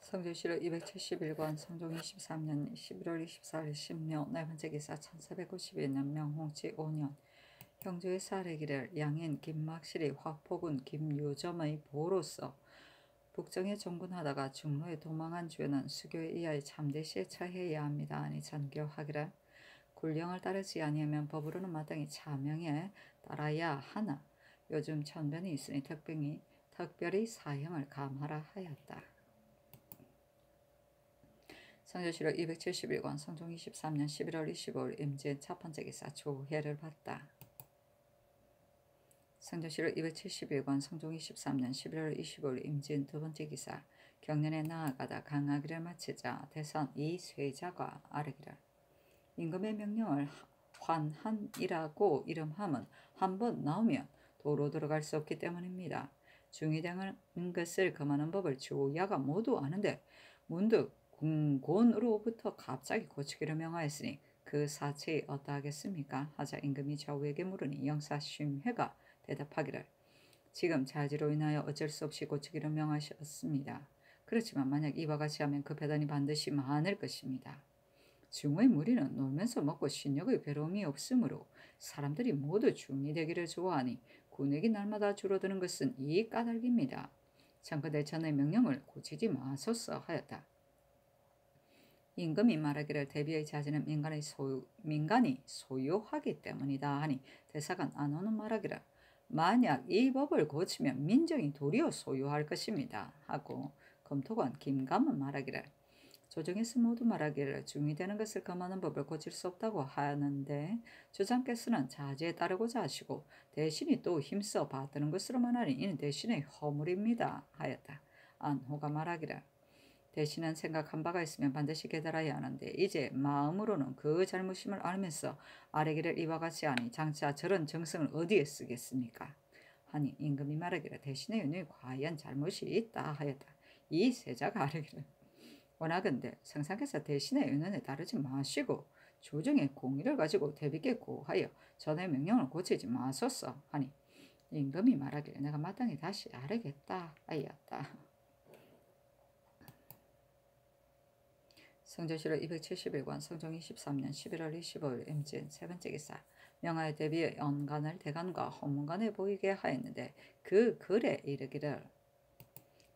성주시로 271권 성종 23년 11월 24일 신묘 네 번째 기사 1492년 명홍치 5년 형주의 사례기를 양인 김막실이 화포군 김유점의 보로서 북정에 종군하다가 중로에 도망한 죄는 수교에 의하여 참대시에 처해야 합니다. 아니 전교하기를 굴령을 따르지 아니하면 법으로는 마땅히 차명에 따라야 하나 요즘 천변이 있으니 특별히 사형을 감하라 하였다. 성주시로 271권 성종 23년 11월 25일 임진 첫 번째 기사 조회를 받다. 성주시로 271권 성종 23년 11월 25일 임진 두 번째 기사 경년에 나아가다 강하기를 마치자 대선 이쇠자가 아뢰기를 임금의 명령을 환한이라고 이름함은 한번 나오면 도로 들어갈 수 없기 때문입니다. 중의되는 것을 금하는 법을 조야가 모두 아는데 문득 궁곤으로부터 갑자기 고치기를 명하였으니 그 사체에 어떠하겠습니까? 하자 임금이 좌우에게 물으니 영사심회가 대답하기를 지금 자지로 인하여 어쩔 수 없이 고치기를 명하셨습니다. 그렇지만 만약 이와 같이 하면 그 배단이 반드시 많을 것입니다. 중의 무리는 놀면서 먹고 신욕의 괴로움이 없으므로 사람들이 모두 중이 되기를 좋아하니 군액이 날마다 줄어드는 것은 이 까닭입니다. 청컨대 전의 명령을 고치지 마소서 하였다. 임금이 말하기를 대비의 자제는 민간이 소유하기 때문이다 하니 대사관 안호는 말하기를 만약 이 법을 고치면 민정이 도리어 소유할 것입니다 하고 검토관 김감은 말하기를 조정에서 모두 말하기를 중의되는 것을 금하는 법을 고칠 수 없다고 하는데 주장께서는 자제에 따르고자 하시고 대신이 또 힘써 받드는 것으로만 하니 이는 대신의 허물입니다 하였다. 안호가 말하기를 대신은 생각한 바가 있으면 반드시 깨달아야 하는데 이제 마음으로는 그 잘못임을 알면서 아뢰기를 이와 같이 하니 장차 저런 정성을 어디에 쓰겠습니까? 하니 임금이 말하기를 대신의 은혜에 과연 잘못이 있다 하였다. 이 세자가 아뢰기를 원하건대 성상께서 대신의 은혜에 따르지 마시고 조정의 공의를 가지고 대비께 고하여 전의 명령을 고치지 마소서 하니 임금이 말하기를 내가 마땅히 다시 아뢰겠다 하였다. 성주시로 271권 성종 23년 11월 25일 임진 세 번째 기사 명하에 대비해 연간을 대간과 헌문관에 보이게 하였는데 그 글에 이르기를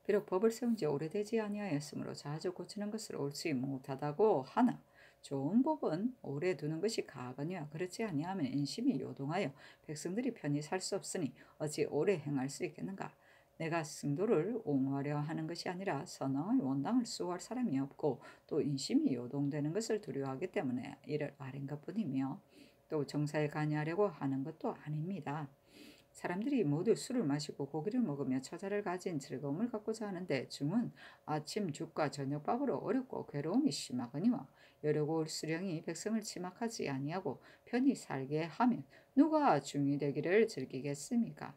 비록 법을 세운 지 오래되지 아니하였으므로 자주 고치는 것을 옳지 못하다고 하나 좋은 법은 오래 두는 것이 가거니와 그렇지 아니하면 인심이 요동하여 백성들이 편히 살 수 없으니 어찌 오래 행할 수 있겠는가. 내가 승도를 옹호하려 하는 것이 아니라 선왕의 원당을 수호할 사람이 없고 또 인심이 요동되는 것을 두려워하기 때문에 이를 아린 것뿐이며 또 정사에 관여하려고 하는 것도 아닙니다. 사람들이 모두 술을 마시고 고기를 먹으며 처자를 가진 즐거움을 갖고자 하는데 중은 아침 죽과 저녁밥으로 어렵고 괴로움이 심하거니와 여려고 수령이 백성을 침학하지 아니하고 편히 살게 하면 누가 중이 되기를 즐기겠습니까?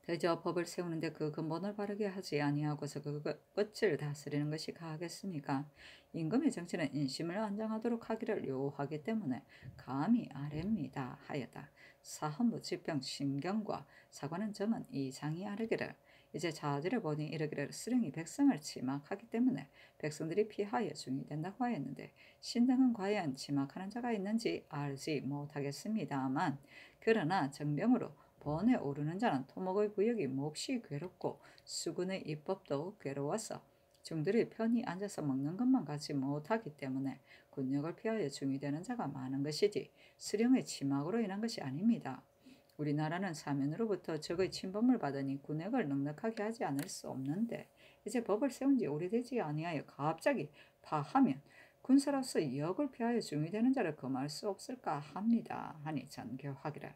대저 법을 세우는데 그 근본을 바르게 하지 아니하고서 그 끝을 다스리는 것이 가하겠습니까? 임금의 정치는 인심을 안정하도록 하기를 요하기 때문에 감히 아뢰입니다 하였다. 사헌부 집병 심경과 사관은 점은 이상이 아르기를 이제 자지를 보니 이르기를 수령이 백성을 침학하기 때문에 백성들이 피하여 중이 된다고 하였는데 신등은 과연 침학하는 자가 있는지 알지 못하겠습니다만 그러나 정병으로 번에 오르는 자는 토목의 부역이 몹시 괴롭고 수군의 입법도 괴로워서 중들이 편히 앉아서 먹는 것만 갖지 못하기 때문에 군역을 피하여 중이 되는 자가 많은 것이지 수령의 침학으로 인한 것이 아닙니다. 우리나라는 사면으로부터 적의 침범을 받으니 군역을 넉넉하게 하지 않을 수 없는데 이제 법을 세운 지 오래되지 아니하여 갑자기 파하면 군사로서 역을 피하여 중이 되는 자를 금할 수 없을까 합니다. 하니 전교하기를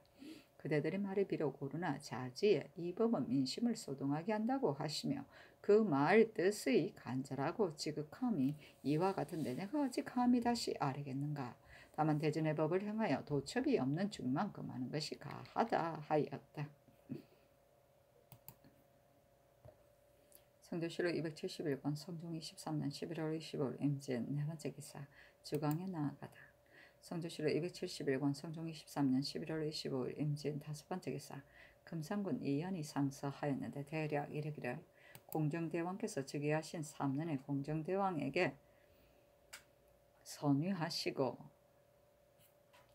그대들의 말이 비록 옳으나 자지에 이 법은 민심을 소동하게 한다고 하시며 그 말 뜻의 간절하고 지극함이 이와 같은데 내가 어찌 감히 다시 아뢰겠는가. 다만 대전의 법을 행하여 도첩이 없는 중만큼 하는 것이 가하다 하였다. 성주시로 271권 성종 23년 11월 25일 임진 네 번째 기사 주강에 나아가다. 성주시로 271권 성종 23년 11월 25일 임진 다섯 번째 기사 금상군 이연이 상서하였는데 대략 이르기를 공정대왕께서 즉위하신 3년에 공정대왕에게 선위하시고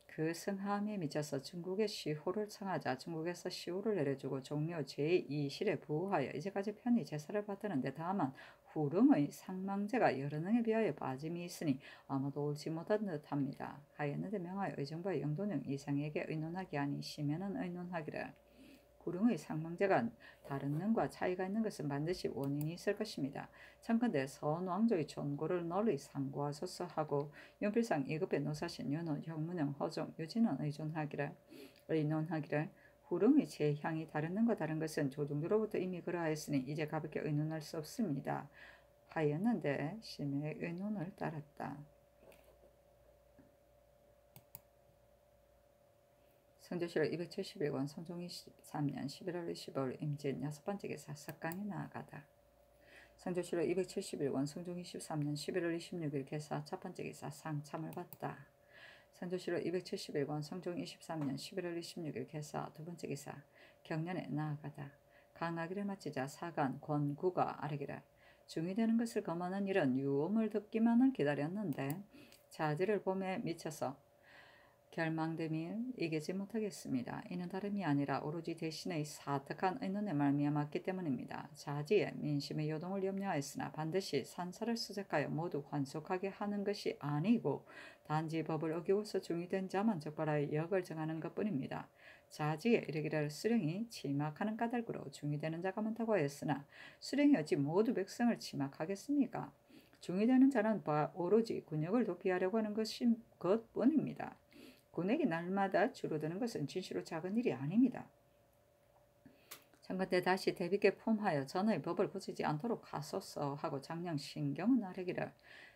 그 성함에 미쳐서 중국의 시호를 청하자 중국에서 시호를 내려주고 종묘 제2실에 부하여 이제까지 편히 제사를 받드는데 다만 후릉의 상망제가 여러 능에 비하여 빠짐이 있으니 아무도 옳지 못한 듯합니다. 하였는데 명하여 의정부와 영돈영 이상에게 의논하기 아니시면은 의논하기를 후릉의 상망제가 다른 능과 차이가 있는 것은 반드시 원인이 있을 것입니다. 참건대 선왕조의 존고를 널리 상고하소서 하고 연필상 2급의 노사신 윤호 형문영 허종 유진은 의논하기를 후릉의 제향이 다른 능과 다른 것은 조정조로부터 이미 그러하였으니 이제 가볍게 의논할 수 없습니다. 하였는데 심의 의논을 따랐다. 성조실록 271권 성종 23년 11월 25일 임진 6번째 기사 석강에 나아가다. 성조실록 271권 성종 23년 11월 26일 개사 첫번째 기사 상참을 받다. 성조실록 271권 성종 23년 11월 26일 개사 두번째 기사 경련에 나아가다. 강하기를 마치자 사간 권구가 아뢰기를 중이되는 것을 검하는 일은 유음을 듣기만을 기다렸는데 자질을 봄에 미쳐서 결망됨이 이기지 못하겠습니다. 이는 다름이 아니라 오로지 대신의 사특한 의논에 말미암았기 때문입니다. 자지의 민심의 요동을 염려하였으나 반드시 산사를 수색하여 모두 환속하게 하는 것이 아니고 단지 법을 어기고서 중이된 자만 적발하여 역을 정하는 것뿐입니다. 자지에 이르기를 수령이 침악하는 까닭으로 중이되는 자가 많다고 하였으나 수령이 어찌 모두 백성을 침악하겠습니까? 중이되는 자는 오로지 군역을 도피하려고 하는 것뿐입니다. 군액이 날마다 줄어드는 것은 진시로 작은 일이 아닙니다. 참건대 다시 대비께 품하여 전의 법을 고치지 않도록 하소서 하고 장령 신경은 아뢰기를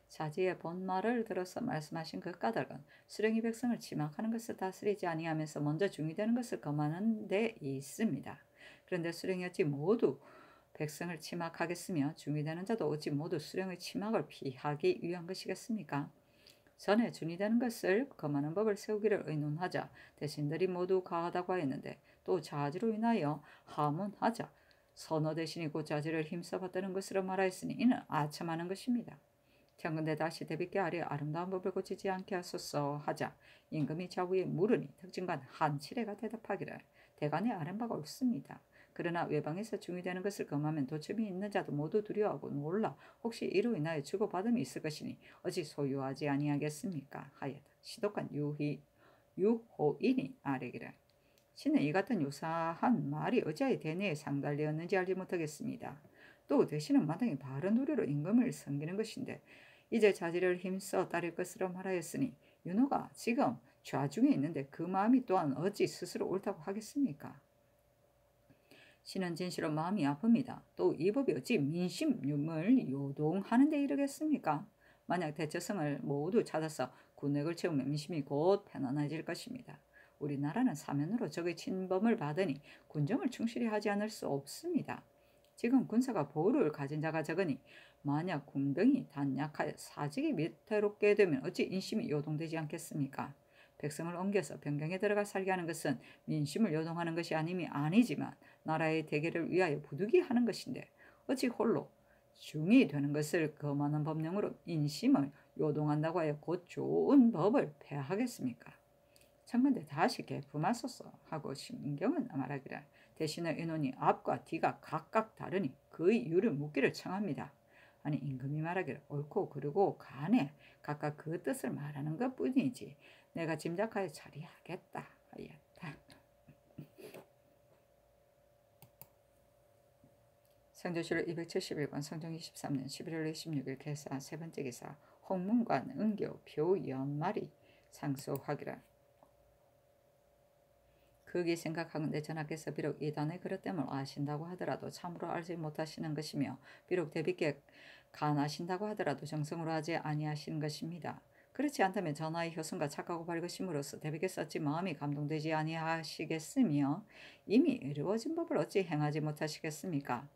자지의 본말을 들어서 말씀하신 그 까닭은 수령이 백성을 침악하는 것을 다스리지 아니하면서 먼저 중이되는 것을 검하는 데 있습니다. 그런데 수령이 어찌 모두 백성을 침악하겠으며 중이되는 자도 어찌 모두 수령의 침악을 피하기 위한 것이겠습니까? 전에 준이되는 것을 검하는 법을 세우기를 의논하자 대신들이 모두 가하다고 하였는데 또 자지로 인하여 하문하자 선어 대신이고 자지를 힘써 받드는 것으로 말하였으니 이는 아첨하는 것입니다. 경건대 다시 대비께 아래 아름다운 법을 고치지 않게 하소서 하자 임금이 좌우에 물으니 특징관 한치레가 대답하기를 대간에 아는 바가 없습니다. 그러나 외방에서 중이되는 것을 검하면 도첩이 있는 자도 모두 두려워하고 놀라 혹시 이로 인하여 주고받음이 있을 것이니 어찌 소유하지 아니하겠습니까? 하였다. 시독한 유호인이 아뢰기를 신은 이 같은 유사한 말이 어찌하여 대내에 상달되었는지 알지 못하겠습니다. 또 대신은 마땅히 바른 도리로 임금을 섬기는 것인데 이제 자지를 힘써 따를 것으로 말하였으니 윤호가 지금 좌중에 있는데 그 마음이 또한 어찌 스스로 옳다고 하겠습니까? 신은 진실로 마음이 아픕니다. 또 이 법이 어찌 민심을 요동하는 데 이르겠습니까? 만약 대처성을 모두 찾아서 군액을 채우면 민심이 곧 편안해질 것입니다. 우리나라는 사면으로 적의 침범을 받으니 군정을 충실히 하지 않을 수 없습니다. 지금 군사가 보루를 가진 자가 적으니 만약 군병이 단약하여 사직이 위태롭게 되면 어찌 인심이 요동되지 않겠습니까? 백성을 옮겨서 변경에 들어가 살게 하는 것은 민심을 요동하는 것이 아니지만 나라의 대계를 위하여 부득이하는 것인데 어찌 홀로 중이 되는 것을 검하는 법령으로 인심을 요동한다고 하여 곧 좋은 법을 폐하겠습니까? 참건대 다시 개품하소서 하고 신경은 말하기를 대신에 인원이 앞과 뒤가 각각 다르니 그의 이유를 묻기를 청합니다. 아니 임금이 말하기를 옳고 그르고 간에 각각 그 뜻을 말하는 것뿐이지 내가 짐작하여 처리하겠다 하였다. 성조실록 271권 성종 23년 11월 26일 개사 세번째 기사 홍문관 은교 표연말이 상소하기를 극이 생각하건대 전하께서 비록 이단의 그릇됨을 아신다고 하더라도 참으로 알지 못하시는 것이며 비록 대비께 간하신다고 하더라도 정성으로 하지 아니하시는 것입니다. 그렇지 않다면 전하의 효순과 착하고 밝으심으로써 대비께서 어찌 마음이 감동되지 아니하시겠으며 이미 이루어진 법을 어찌 행하지 못하시겠습니까?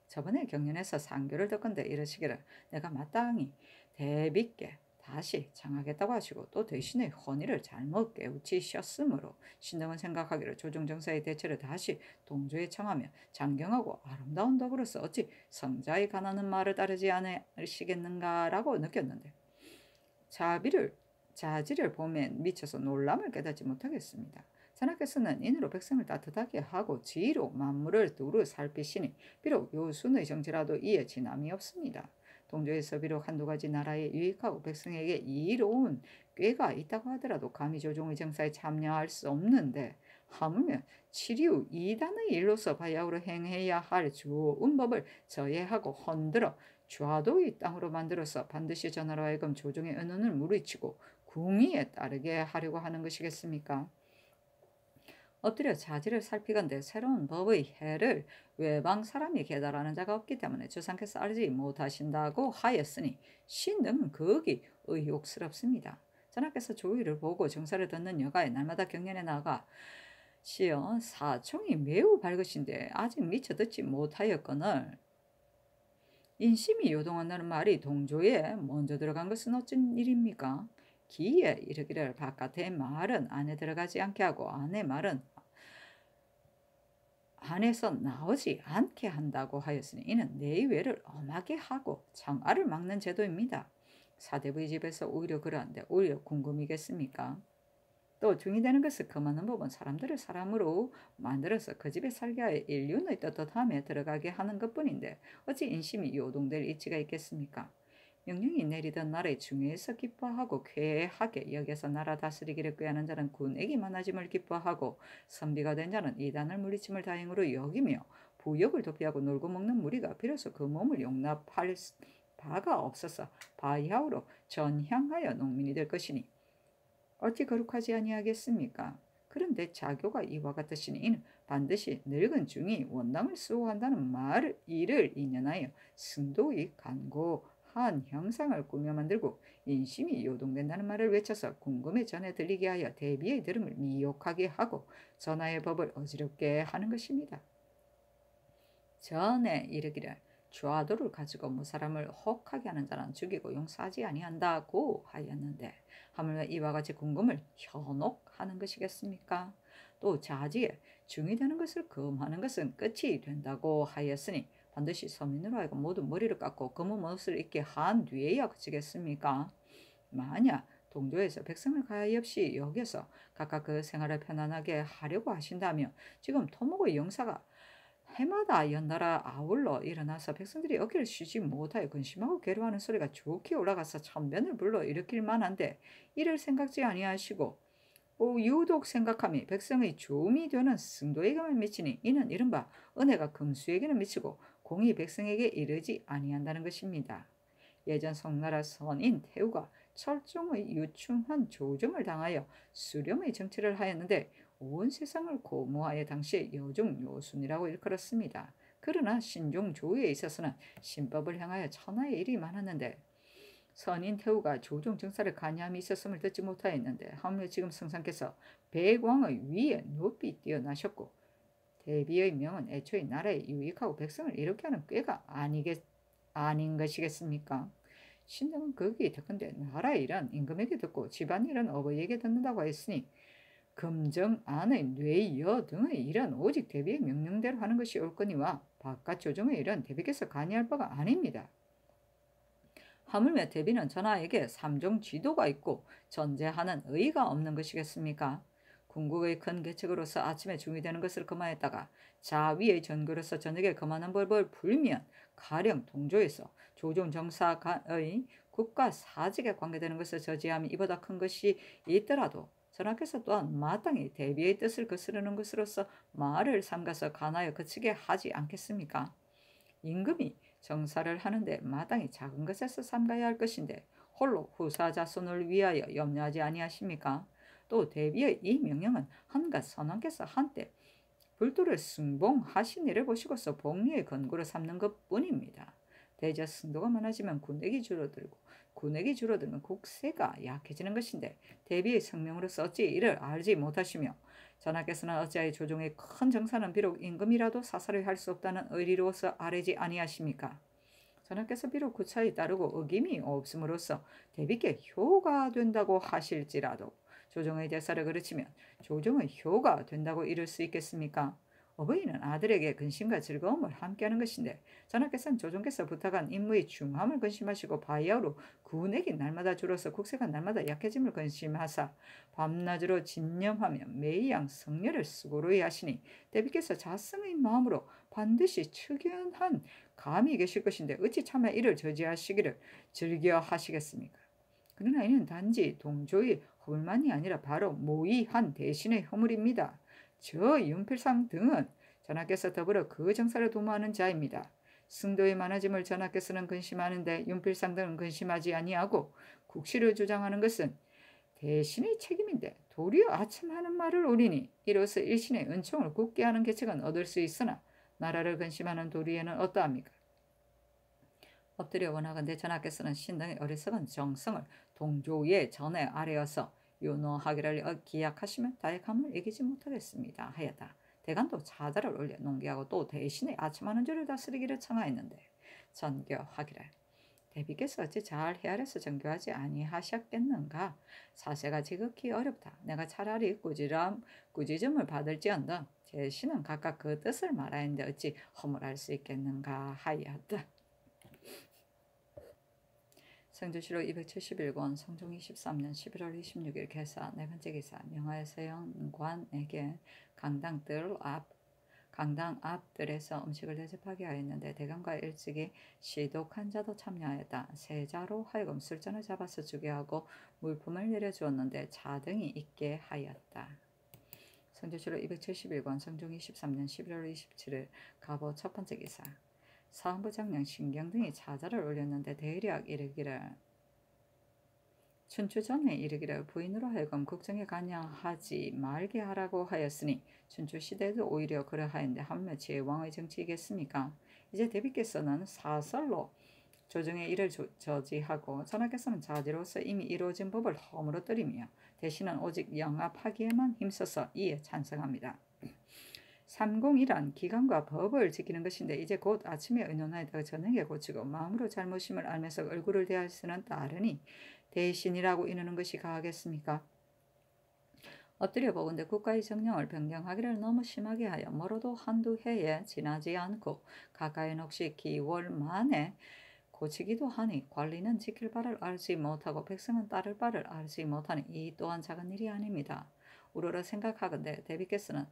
저번에 경연에서 상교를 듣건대 이르시기를 내가 마땅히 대비께 다시 장하겠다고 하시고 또 대신에 헌의를 잘못 깨우치셨으므로 신등은 생각하기를 조정정사의 대체를 다시 동조에 청하며 장경하고 아름다운 덕으로서 어찌 성자의 가난한 말을 따르지 않으시겠는가라고 느꼈는데 자지를 보면 미쳐서 놀람을 깨닫지 못하겠습니다. 전하께서는 인으로 백성을 따뜻하게 하고 지혜로 만물을 두루 살피시니 비록 요순의 정치라도 이에 지남이 없습니다. 동조에서 비록 한두 가지 나라에 유익하고 백성에게 이로운 꾀가 있다고 하더라도 감히 조종의 정사에 참여할 수 없는데 하물며 치류 이단의 일로서 바야흐로 행해야 할 좋은 법을 저해하고 헌들어 좌도의 땅으로 만들어서 반드시 전하로 하여금 조종의 은원을 무리치고 궁의에 따르게 하려고 하는 것이겠습니까? 엎드려 자지를 살피건대 새로운 법의 해를 외방 사람이 계달하는 자가 없기 때문에 주상께서 알지 못하신다고 하였으니 신등은 거기 의혹스럽습니다. 전하께서 조의를 보고 정사를 듣는 여가에 날마다 경연에 나가 시어 사총이 매우 밝으신데 아직 미처 듣지 못하였거늘 인심이 요동한다는 말이 동조에 먼저 들어간 것은 어쩐 일입니까? 기에 이르기를 바깥의 말은 안에 들어가지 않게 하고 안의 말은 안에서 나오지 않게 한다고 하였으니 이는 내외를 엄하게 하고 장알을 막는 제도입니다. 사대부의 집에서 오히려 그러한데 오히려 궁금이겠습니까? 또 중이 되는 것을 금하는 법은 사람들을 사람으로 만들어서 그 집에 살게 하여 인륜의 떳떳함에 들어가게 하는 것뿐인데 어찌 인심이 요동될 이치가 있겠습니까? 명령이 내리던 날에 중에서 기뻐하고 쾌하게 여기서 나라 다스리기를 꾀하는 자는 군액이 많아짐을 기뻐하고 선비가 된 자는 이단을 물리침을 다행으로 여기며 부역을 도피하고 놀고 먹는 무리가 비로소 그 몸을 용납할 바가 없어서 바야흐로 전향하여 농민이 될 것이니 어찌 거룩하지 아니하겠습니까? 그런데 자교가 이와 같으시니 이는 반드시 늙은 중이 원당을 수호한다는 이를 인연하여 승도의 간고한 형상을 꾸며 만들고 인심이 요동된다는 말을 외쳐서 궁금에 전해 들리게 하여 대비의 들음을 미혹하게 하고 전하의 법을 어지럽게 하는 것입니다. 전에 이르기를 좌도를 가지고 무사람을 혹하게 하는 자는 죽이고 용서하지 아니한다고 하였는데 하물며 이와 같이 궁금을 현혹하는 것이겠습니까? 또 자지에 중이 되는 것을 금하는 것은 끝이 된다고 하였으니 반드시 서민으로 하여금 모두 머리를 깎고 검은 옷을 입게 한 뒤에야 그치겠습니까? 만약 동조에서 백성을 가엾이 여겨서 각각 그 생활을 편안하게 하려고 하신다면 지금 토목의 영사가 해마다 연달아 아울러 일어나서 백성들이 어깨를 쉬지 못하여 근심하고 괴로워하는 소리가 좋게 올라가서 천변을 불러 일으킬 만한데 이를 생각지 아니하시고 유독 생각함이 백성의 조음이 되는 승도에게만 미치니 이는 이른바 은혜가 금수에게는 미치고 공이 백성에게 이르지 아니한다는 것입니다. 예전 송나라 선인 태우가 철종의 유충한 조정을 당하여 수렴의 정치를 하였는데 온 세상을 고무하여 당시에 여종 요순이라고 일컬었습니다. 그러나 신종 조에 있어서는 신법을 향하여 천하의 일이 많았는데 선인 태우가 조종 정사를 간여함이 있었음을 듣지 못하였는데 하물며 지금 성상께서 백왕의 위에 높이 뛰어나셨고 대비의 명은 애초에 나라에 유익하고 백성을 이롭게 하는 꾀가 아닌 것이겠습니까? 신등은 거기에 듣건대 나라의 일은 임금에게 듣고 집안일은 어버이에게 듣는다고 했으니 금정 안의 뇌여 등의 일은 오직 대비의 명령대로 하는 것이 옳거니와 바깥 조정의 일은 대비께서 간이할 바가 아닙니다. 하물며 대비는 전하에게 삼종 지도가 있고 전제하는 의의가 없는 것이겠습니까? 궁극의 큰 계책으로서 아침에 중위되는 것을 금하였다가 자위의 전거로서 저녁에 금하는 법을 풀면 가령 동조에서 조종 정사의 국가 사직에 관계되는 것을 저지함이 이보다 큰 것이 있더라도 전하께서 또한 마땅히 대비의 뜻을 거스르는 것으로서 말을 삼가서 간하여 그치게 하지 않겠습니까? 임금이 정사를 하는데 마땅히 작은 것에서 삼가야 할 것인데 홀로 후사 자손을 위하여 염려하지 아니하십니까? 또 대비의 이 명령은 한갓 선왕께서 한때 불도를 승봉하신 일을 보시고서 복리의 근거로 삼는 것뿐입니다. 대저 승도가 많아지면 군액이 줄어들고 군액이 줄어들면 국세가 약해지는 것인데 대비의 성명으로서 어찌 이를 알지 못하시며 전하께서는 어찌하여 조종의 큰 정사는 비록 임금이라도 사살을 할 수 없다는 의리로서 아뢰지 아니하십니까? 전하께서 비록 구차히 따르고 어김이 없음으로써 대비께 효가 된다고 하실지라도 조정의 대사를 그르치면 조정의 효가 된다고 이룰 수 있겠습니까? 어버이는 아들에게 근심과 즐거움을 함께하는 것인데 전하께서는 조정께서 부탁한 임무의 중함을 근심하시고 바야흐로 군액이 날마다 줄어서 국세가 날마다 약해짐을 근심하사 밤낮으로 진념하며 매이양 성녀를 수고로이 하시니 대비께서 자성의 마음으로 반드시 측연한 감이 계실 것인데 어찌 차마 이를 저지하시기를 즐겨 하시겠습니까? 그러나 이는 단지 동조의 허물만이 아니라 바로 모의한 대신의 허물입니다. 저 윤필상 등은 전하께서 더불어 그 정사를 도모하는 자입니다. 승도의 많아짐을 전하께서는 근심하는데 윤필상 등은 근심하지 아니하고 국시를 주장하는 것은 대신의 책임인데 도리어 아첨하는 말을 오리니 이로써 일신의 은총을 굳게 하는 계책은 얻을 수 있으나 나라를 근심하는 도리에는 어떠합니까? 엎드려 원하건대 전하께서는 신등의 어리석은 정성을 동조의 전에 아래어서 윤호하기를 기약하시면 다액함을 이기지 못하겠습니다 하였다. 대간도 자다를 올려 농기하고 또 대신에 아첨하는 줄을 다스리기를 청하였는데 전교하기를 대비께서 어찌 잘 헤아려서 정교하지 아니하셨겠는가? 사세가 지극히 어렵다. 내가 차라리 꾸지점을 받을지언정 제 신은 각각 그 뜻을 말하였는데 어찌 허물할 수 있겠는가 하였다. 성주시로 271권 성종 23년 11월 26일 개사 네 번째 기사 명하의 서영관에게 강당 앞들에서 음식을 대접하게 하였는데 대감과 일찍이 시독한 자도 참여하였다. 세자로 하여금 술잔을 잡아서 주게 하고 물품을 내려주었는데 자등이 있게 하였다. 성주시로 271권 성종 23년 11월 27일 가보 첫 번째 기사 사헌부 장령 신경 등이 자자를 올렸는데 대략 이르기를 춘추 전에 이르기를 부인으로 하여금 국정에 관여하지 말게 하라고 하였으니 춘추 시대에도 오히려 그러하였는데 하물며 제왕의 정치이겠습니까? 이제 대비께서는 사설로 조정의 일을 저지하고 전하께서는 자제로서 이미 이루어진 법을 허물어뜨리며 대신은 오직 영합하기에만 힘써서 이에 찬성합니다. 삼공이란 기간과 법을 지키는 것인데 이제 곧 아침에 의논하여다가 저녁에 고치고 마음으로 잘못임을 알면서 얼굴을 대할 수는 따르니 대신이라고 이르는 것이 가하겠습니까? 엎드려 보건대 국가의 정령을 변경하기를 너무 심하게 하여 멀어도 한두 해에 지나지 않고 가까이는 혹시 기월 만에 고치기도 하니 관리는 지킬 바를 알지 못하고 백성은 따를 바를 알지 못하니 이 또한 작은 일이 아닙니다. 우러러 생각하건대 대비께서는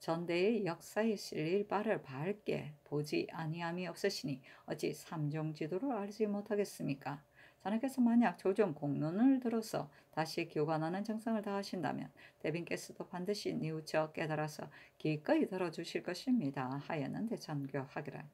전대의 역사에 실릴 바를 밝게 보지 아니함이 없으시니 어찌 삼종지도를 알지 못하겠습니까? 자네께서 만약 조정 공론을 들어서 다시 교관하는 정성을 다하신다면 대빈께서도 반드시 뉘우쳐 깨달아서 기꺼이 들어주실 것입니다 하였는데 전교하기를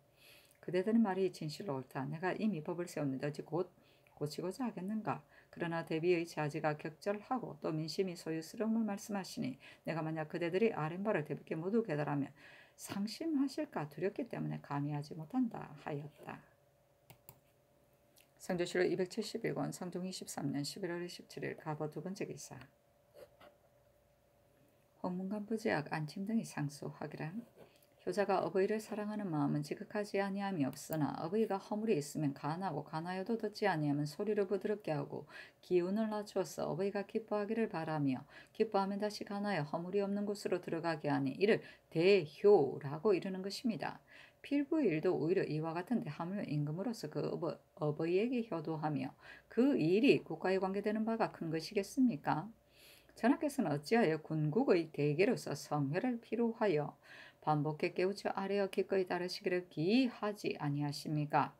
그대들의 말이 진실로 옳다. 내가 이미 법을 세웠는데 어찌 곧 고치고자 하겠는가? 그러나 대비의 자지가 격절하고 또 민심이 소유스러움을 말씀하시니 내가 만약 그대들이 아랫바를 대비께 모두 깨달으면 상심하실까 두렵기 때문에 감히 하지 못한다 하였다. 성조실록 271권 성종 23년 11월 27일 가보 두 번째 기사 홍문관 부제학 안침 등이 상소하기를 효자가 어버이를 사랑하는 마음은 지극하지 아니함이 없으나 어버이가 허물이 있으면 간하고 간하여도 듣지 아니하면 소리를 부드럽게 하고 기운을 낮추어서 어버이가 기뻐하기를 바라며 기뻐하면 다시 간하여 허물이 없는 곳으로 들어가게 하니 이를 대효라고 이르는 것입니다. 필부의 일도 오히려 이와 같은데 하물며 임금으로서 그 어버이에게 효도하며 그 일이 국가에 관계되는 바가 큰 것이겠습니까? 전하께서는 어찌하여 군국의 대계로서 성회를 필요하여 반복해 깨우쳐 아래어 기꺼이 따르시기를 기하지 아니하십니까?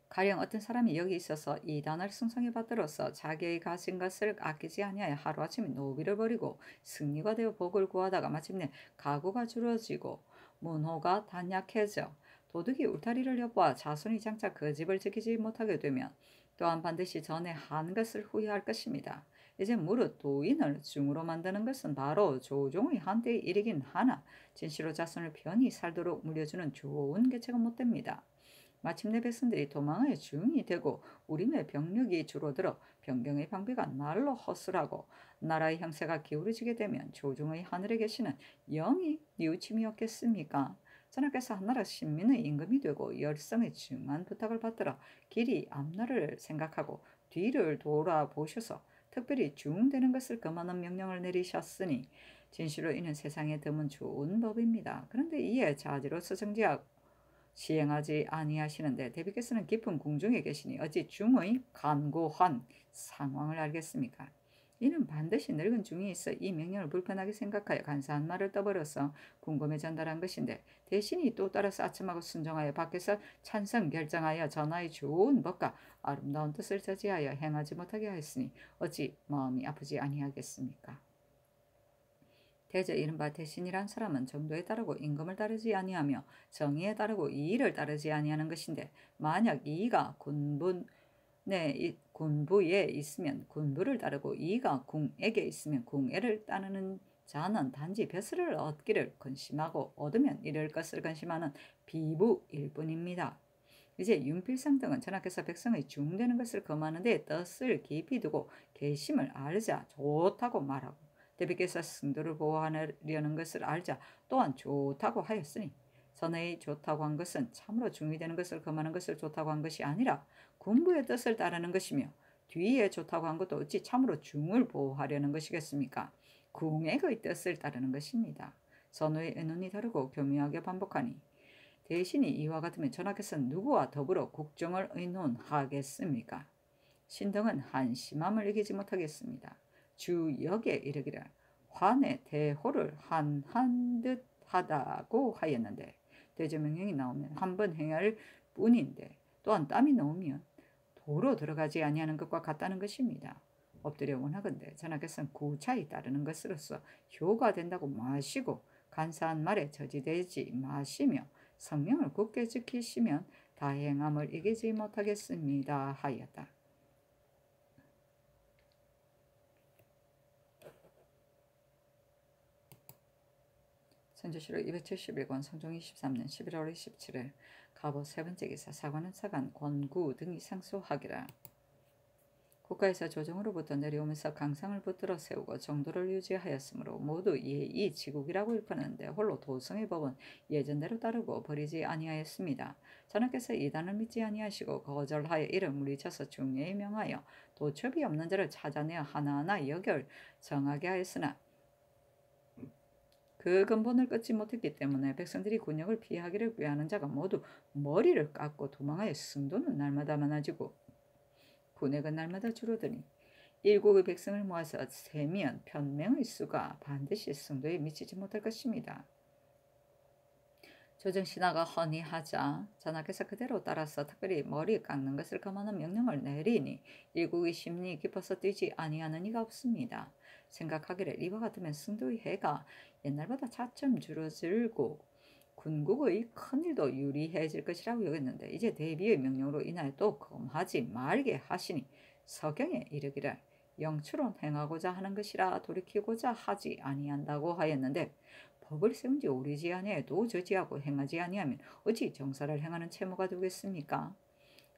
가령 어떤 사람이 여기 있어서 이단을 승성해 받들어서 자기의 가진 것을 아끼지 아니하여 하루아침에 노비를 버리고 승리가 되어 복을 구하다가 마침내 가구가 줄어지고 문호가 단약해져 도둑이 울타리를 엿보아 자손이 장차 그 집을 지키지 못하게 되면 또한 반드시 전에 한 것을 후회할 것입니다. 이제 무릇 도인을 중으로 만드는 것은 바로 조종의 한때의 일이긴 하나 진시로 자손을 편히 살도록 물려주는 좋은 계책은 못됩니다. 마침내 백성들이 도망의 중이 되고 우림의 병력이 줄어들어 변경의 방비가 날로 허술하고 나라의 형세가 기울어지게 되면 조종의 하늘에 계시는 영이 뉘우침이 없겠습니까? 전하께서 한나라 신민의 임금이 되고 열성의 중한 부탁을 받들어 길이 앞날을 생각하고 뒤를 돌아보셔서 특별히 중되는 것을 금하는 명령을 내리셨으니 진실로 이는 세상에 드문 좋은 법입니다. 그런데 이에 자지로서 정지하고 시행하지 아니하시는데 대비께서는 깊은 궁중에 계시니 어찌 중의 간고한 상황을 알겠습니까? 이는 반드시 늙은 중이 있어 이 명령을 불편하게 생각하여 간사한 말을 떠버려서 궁금해 전달한 것인데 대신이 또 따라서 아첨하고 순종하여 밖에서 찬성 결정하여 전하의 좋은 법과 아름다운 뜻을 저지하여 행하지 못하게 하였으니 어찌 마음이 아프지 아니하겠습니까? 대저 이른바 대신이란 사람은 정도에 따르고 임금을 따르지 아니하며 정의에 따르고 이의를 따르지 아니하는 것인데 만약 이의가 군부에 있으면 군부를 따르고 이의가 궁에게 있으면 궁예를 따르는 자는 단지 벼슬을 얻기를 근심하고 얻으면 이를 것을 근심하는 비부일 뿐입니다. 이제 윤필상 등은 전하께서 백성의 중되는 것을 금하는 데 뜻을 깊이 두고 계심을 알자 좋다고 말하고 대비께서 승도를 보호하려는 것을 알자 또한 좋다고 하였으니 선의 좋다고 한 것은 참으로 중이 되는 것을 금하는 것을 좋다고 한 것이 아니라 군부의 뜻을 따르는 것이며 뒤에 좋다고 한 것도 어찌 참으로 중을 보호하려는 것이겠습니까? 궁액의 뜻을 따르는 것입니다. 선의 의논이 다르고 교묘하게 반복하니 대신이 이와 같으면 전하께서는 누구와 더불어 국정을 의논하겠습니까? 신등은 한심함을 이기지 못하겠습니다. 주역에 이르기를 환의 대호를 한한 듯 하다고 하였는데 대조명령이 나오면 한 번 행할 뿐인데 또한 땀이 나오면 도로 들어가지 아니하는 것과 같다는 것입니다. 엎드려 원하건대 전하께서는 구차히 따르는 것으로서 효가 된다고 마시고 간사한 말에 저지되지 마시며 성명을 굳게 지키시면 다행함을 이기지 못하겠습니다 하였다. 선조실록 271권 성종 23년 11월 27일 갑오 세 번째 기사 사관은 사관 권구 등이 상소하기라. 국가에서 조정으로부터 내려오면서 강상을 붙들어 세우고 정도를 유지하였으므로 모두 예의 지국이라고 일컫는데 홀로 도성의 법은 예전대로 따르고 버리지 아니하였습니다. 전하께서 이단을 믿지 아니하시고 거절하여 이를 물리쳐서 중예에 명하여 도첩이 없는 자를 찾아내어 하나하나 여결 정하게 하였으나 그 근본을 끊지 못했기 때문에 백성들이 군역을 피하기를 구하는 자가 모두 머리를 깎고 도망하여 승도는 날마다 많아지고 군액은 날마다 줄어드니 일국의 백성을 모아서 세면 편명의 수가 반드시 승도에 미치지 못할 것입니다. 조정신하가 헌의하자 전하께서 그대로 따라서 특별히 머리 깎는 것을 금하는 명령을 내리니 일국의 심리 깊어서 뛰지 아니하는 이가 없습니다. 생각하기를 이와 같으면 승도의 해가 옛날보다 차츰 줄어들고 군국의 큰일도 유리해질 것이라고 여겼는데 이제 대비의 명령으로 인하여 또 금하지 말게 하시니 서경에 이르기를 영추론 행하고자 하는 것이라 돌이키고자 하지 아니한다고 하였는데 법을 세운 지 오래지 아니하여도 저지하고 행하지 아니하면 어찌 정사를 행하는 채무가 되겠습니까?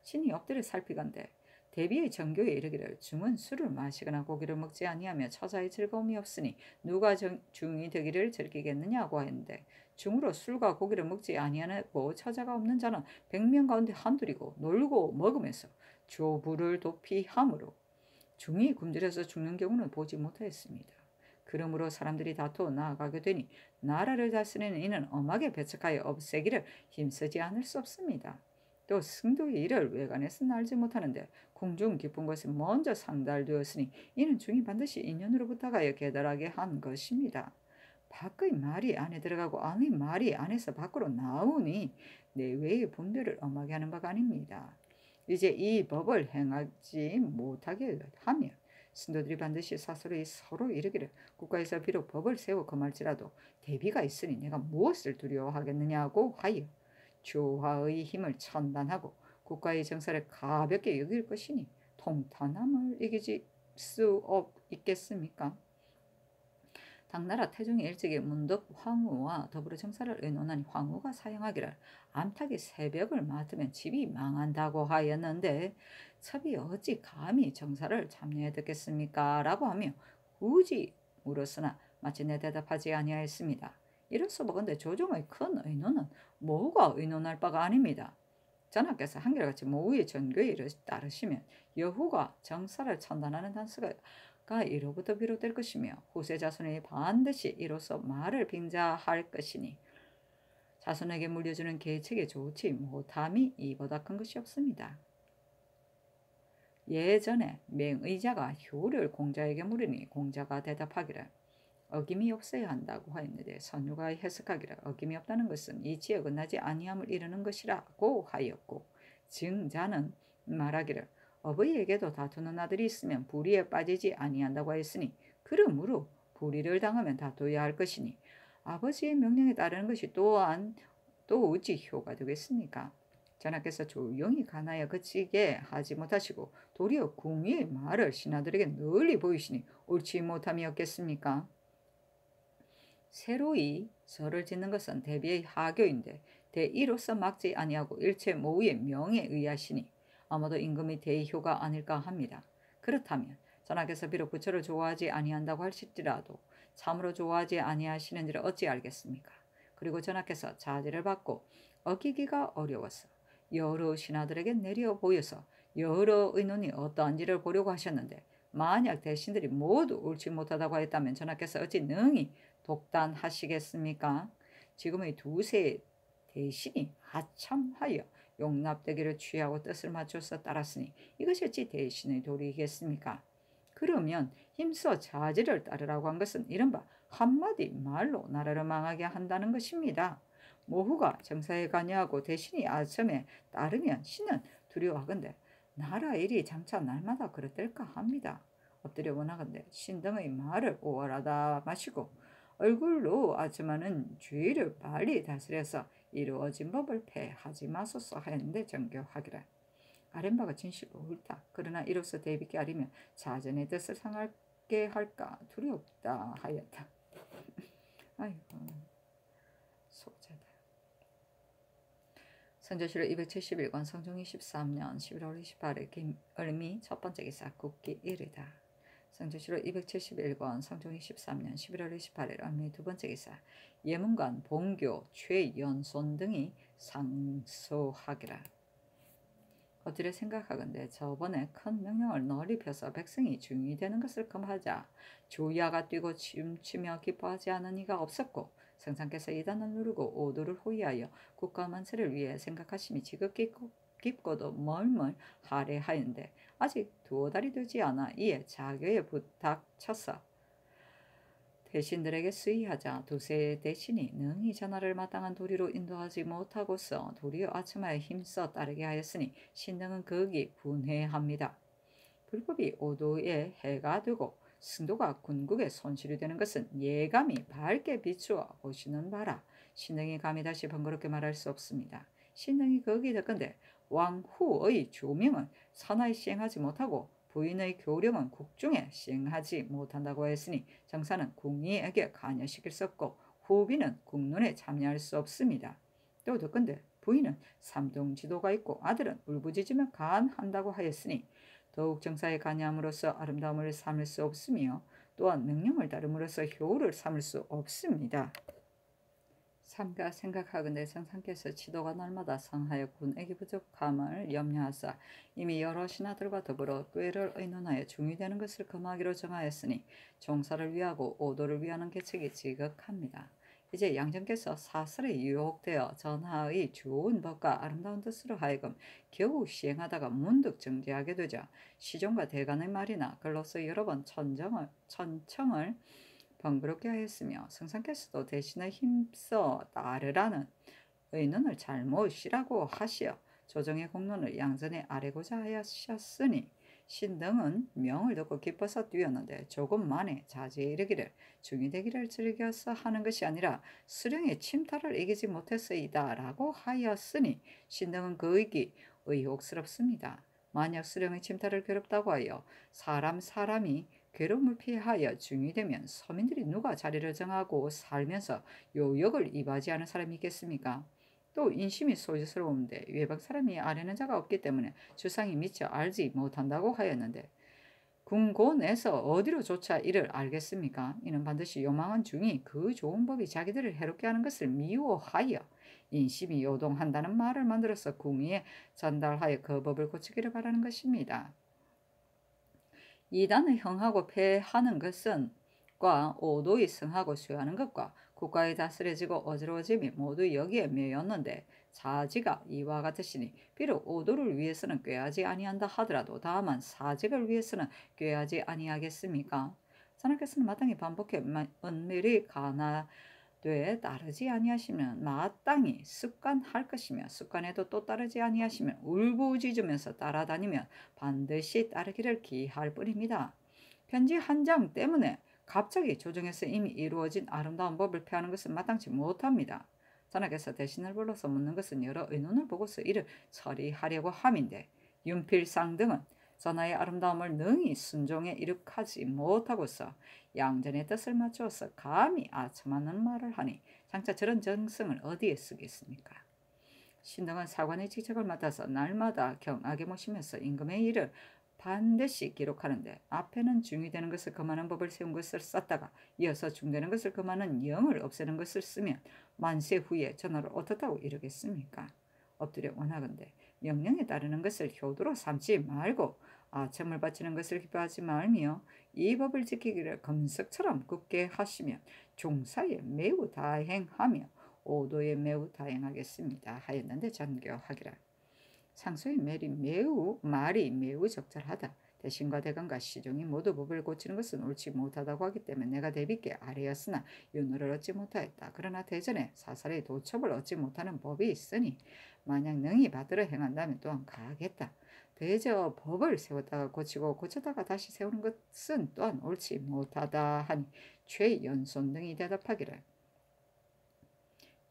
신이 엎드려 살피건대 대비의 정교에 이르기를 중은 술을 마시거나 고기를 먹지 아니하며 처자의 즐거움이 없으니 누가 중이 되기를 즐기겠느냐고 하였는데 중으로 술과 고기를 먹지 아니하고 처자가 없는 자는 100명 가운데 한둘이고 놀고 먹으면서 조부를 도피하므로 중이 굶주려서 죽는 경우는 보지 못하였습니다. 그러므로 사람들이 다투어 나아가게 되니 나라를 다스리는 이는 엄하게 배척하여 없애기를 힘쓰지 않을 수 없습니다. 또 승도의 일을 외관에서는 알지 못하는데 궁중 깊은 곳에 먼저 상달되었으니 이는 중이 반드시 인연으로 부탁하여 계달하게 한 것입니다. 밖의 말이 안에 들어가고 안의 말이 안에서 밖으로 나오니 내외의 분별을 엄하게 하는 바가 아닙니다. 이제 이 법을 행하지 못하게 하면 신도들이 반드시 사설이 서로 이르기를 국가에서 비록 법을 세워 금할지라도 대비가 있으니 내가 무엇을 두려워하겠느냐고 하여 조화의 힘을 천단하고 국가의 정사를 가볍게 여길 것이니 통탄함을 이기지 수 있겠습니까? 당나라 태종이 일찍이 문덕 황후와 더불어 정사를 의논하니 황후가 사용하기를 암탉이 새벽을 맡으면 집이 망한다고 하였는데 첩이 어찌 감히 정사를 참여해 듣겠습니까? 라고 하며 굳이 물었으나 마침내 대답하지 아니하였습니다. 이로써 보건대 조정의 큰 의논은 모후가 의논할 바가 아닙니다. 전하께서 한결같이 모후의 전교에 따르시면 여후가 정사를 천단하는 단서가 이로부터 비롯될 것이며 후세 자손이 반드시 이로써 말을 빙자할 것이니 자손에게 물려주는 계책에 좋지 못함이 이보다 큰 것이 없습니다. 예전에 맹의자가 효를 공자에게 물으니 공자가 대답하기를 어김이 없어야 한다고 하였는데 선유가 해석하기를 어김이 없다는 것은 이치에 어긋나지 아니함을 이루는 것이라고 하였고 증자는 말하기를 어버이에게도 다투는 아들이 있으면 불의에 빠지지 아니한다고 하였으니 그러므로 불의를 당하면 다투어야 할 것이니 아버지의 명령에 따르는 것이 또한 또 어찌 효가 되겠습니까? 전하께서 조용히 가나여 그치게 하지 못하시고 도리어 궁의의 말을 신하들에게 널리 보이시니 옳지 못함이 없겠습니까? 새로이 절을 짓는 것은 대비의 하교인데 대의로서 막지 아니하고 일체 모의의 명에 의하시니 아마도 임금의 대의효가 아닐까 합니다. 그렇다면 전하께서 비록 부처를 좋아하지 아니한다고 할지라도 참으로 좋아하지 아니하시는지를 어찌 알겠습니까? 그리고 전하께서 자제를 받고 어기기가 어려워서 여러 신하들에게 내려 보여서 여러 의논이 어떠한지를 보려고 하셨는데 만약 대신들이 모두 옳지 못하다고 했다면 전하께서 어찌 능히 독단하시겠습니까? 지금의 두세 대신이 하참하여 용납되기를 취하고 뜻을 맞춰서 따랐으니 이것이 어찌 대신의 도리이겠습니까? 그러면 힘써 자제를 따르라고 한 것은 이른바 한마디 말로 나라를 망하게 한다는 것입니다. 모후가 정사에 관여하고 대신이 아첨에 따르면 신은 두려워하건대 나라 일이 장차 날마다 그렇될까 합니다. 엎드려 원하건대 신등의 말을 오월하다 마시고 얼굴로 아첨하는 주의를 빨리 다스려서 이루어진 법을 폐하지 마소서 하였는데 정교하기를 아랫바가 진실로 옳다. 그러나 이로써 대비께 아리면 자전의 뜻을 상하게 할까 두렵다 하였다. 아이고 속자다. 선조실록 271권 성종 23년 11월 28일 김을미 첫 번째 기사 국기 1이다. 성조실록 271권 성종 23년 11월 28일 을미 두 번째 기사 예문관 봉교 최연손 등이 상소하기라. 엎드려 생각하건대 저번에 큰 명령을 널리 펴서 백성이 중이 되는 것을 금하자 조야가 뛰고 춤추며 기뻐하지 않은 이가 없었고 성상께서 이단을 누르고 오도를 호위하여 국가 만세를 위해 생각하심이 지극히 깊고도 멀멀 할애하였는데 아직 두어 달이 되지 않아 이에 자교에 부탁쳐서 대신들에게 수의하자 두세 대신이 능히 전하를 마땅한 도리로 인도하지 못하고서 도리어 아첨하여 힘써 따르게 하였으니 신등은 거기 분해합니다. 불법이 오도에 해가 되고 승도가 군국에 손실이 되는 것은 예감이 밝게 비추어 보시는 바라 신등이 감히 다시 번거롭게 말할 수 없습니다. 신등이 거기 듣건대 왕후의 조명은 사나이 시행하지 못하고 부인의 교령은 국중에 시행하지 못한다고 했으니 정사는 궁의에게 관여시킬 수 없고 후비는 국론에 참여할 수 없습니다. 또 듣건대 부인은 삼둥지도가 있고 아들은 울부짖으며 간한다고 하였으니 더욱 정사에 관여함으로써 아름다움을 삼을 수 없으며 또한 명령을 따름으로써 효를 삼을 수 없습니다. 삼가 생각하건대 성상께서 지도가 날마다 상하여 군액이 부족함을 염려하사 이미 여러 신하들과 더불어 꾀를 의논하여 중의되는 것을 금하기로 정하였으니 종사를 위하고 오도를 위하는 계책이 지극합니다. 이제 양정께서 사설에 유혹되어 전하의 좋은 법과 아름다운 뜻으로 하여금 겨우 시행하다가 문득 정지하게 되자 시종과 대간의 말이나 글로서 여러 번 천청을 번거롭게 하였으며 성상께서도 대신에 힘써 따르라는 의논을 잘못이라고 하시어 조정의 공론을 양전에 아뢰고자 하셨으니 신등은 명을 듣고 기뻐서 뛰었는데 조금 만에 자제에 이르기를 중이되기를 즐겨서 하는 것이 아니라 수령의 침탈을 이기지 못했으이다 라고 하였으니 신등은 그 의기 의혹스럽습니다. 만약 수령의 침탈을 괴롭다고 하여 사람이 괴로움을 피하여 중이되면 서민들이 누가 자리를 정하고 살면서 요역을 이바지하는 사람이 있겠습니까? 또 인심이 소유스러운데 외박 사람이 아뢰는 자가 없기 때문에 주상이 미처 알지 못한다고 하였는데 궁고 내서 어디로 조차 이를 알겠습니까? 이는 반드시 요망한 중이 그 좋은 법이 자기들을 해롭게 하는 것을 미워하여 인심이 요동한다는 말을 만들어서 궁위에 전달하여 그 법을 고치기를 바라는 것입니다. 이단을 형하고 폐하는 것은 과 오도이 승하고 수여하는 것과 국가의 다스려지고 어지러워짐이 모두 여기에 매였는데 사지가 이와 같으시니 비록 오도를 위해서는 꾀하지 아니한다 하더라도 다만 사직을 위해서는 꾀하지 아니하겠습니까? 선하께서는 마땅히 반복해 은밀히 가나되 따르지 아니하시면 마땅히 습관할 것이며 습관에도 또 따르지 아니하시면 울부짖으면서 따라다니면 반드시 따르기를 기할 뿐입니다. 편지 한 장 때문에 갑자기 조정에서 이미 이루어진 아름다운 법을 폐하는 것은 마땅치 못합니다. 전하께서 대신을 불러서 묻는 것은 여러 의논을 보고서 이를 처리하려고 함인데 윤필상 등은 전하의 아름다움을 능히 순종에 이룩하지 못하고서 양전의 뜻을 맞추어서 감히 아첨하는 말을 하니 장차 저런 정성을 어디에 쓰겠습니까? 신등은 사관의 직책을 맡아서 날마다 경하게 모시면서 임금의 일을 반드시 기록하는데 앞에는 중이 되는 것을 금하는 법을 세운 것을 썼다가 이어서 중되는 것을 금하는 영을 없애는 것을 쓰면 만세 후에 전하를 어떻다고 이르겠습니까? 엎드려 원하건대 명령에 따르는 것을 효도로 삼지 말고 아첨을 바치는 것을 기뻐하지 말며 이 법을 지키기를 금석처럼 굳게 하시면 종사에 매우 다행하며 오도에 매우 다행하겠습니다 하였는데 전교하기를 상소의 말이 매우 적절하다. 대신과 대감과 시종이 모두 법을 고치는 것은 옳지 못하다고 하기 때문에 내가 대비께 아뢰었으나 윤호를 얻지 못하였다. 그러나 대전에 사살의 도첩을 얻지 못하는 법이 있으니 만약 능히 받들어 행한다면 또한 가하겠다. 대저 법을 세웠다가 고치고 고쳤다가 다시 세우는 것은 또한 옳지 못하다 하니 최연손 등이 대답하기를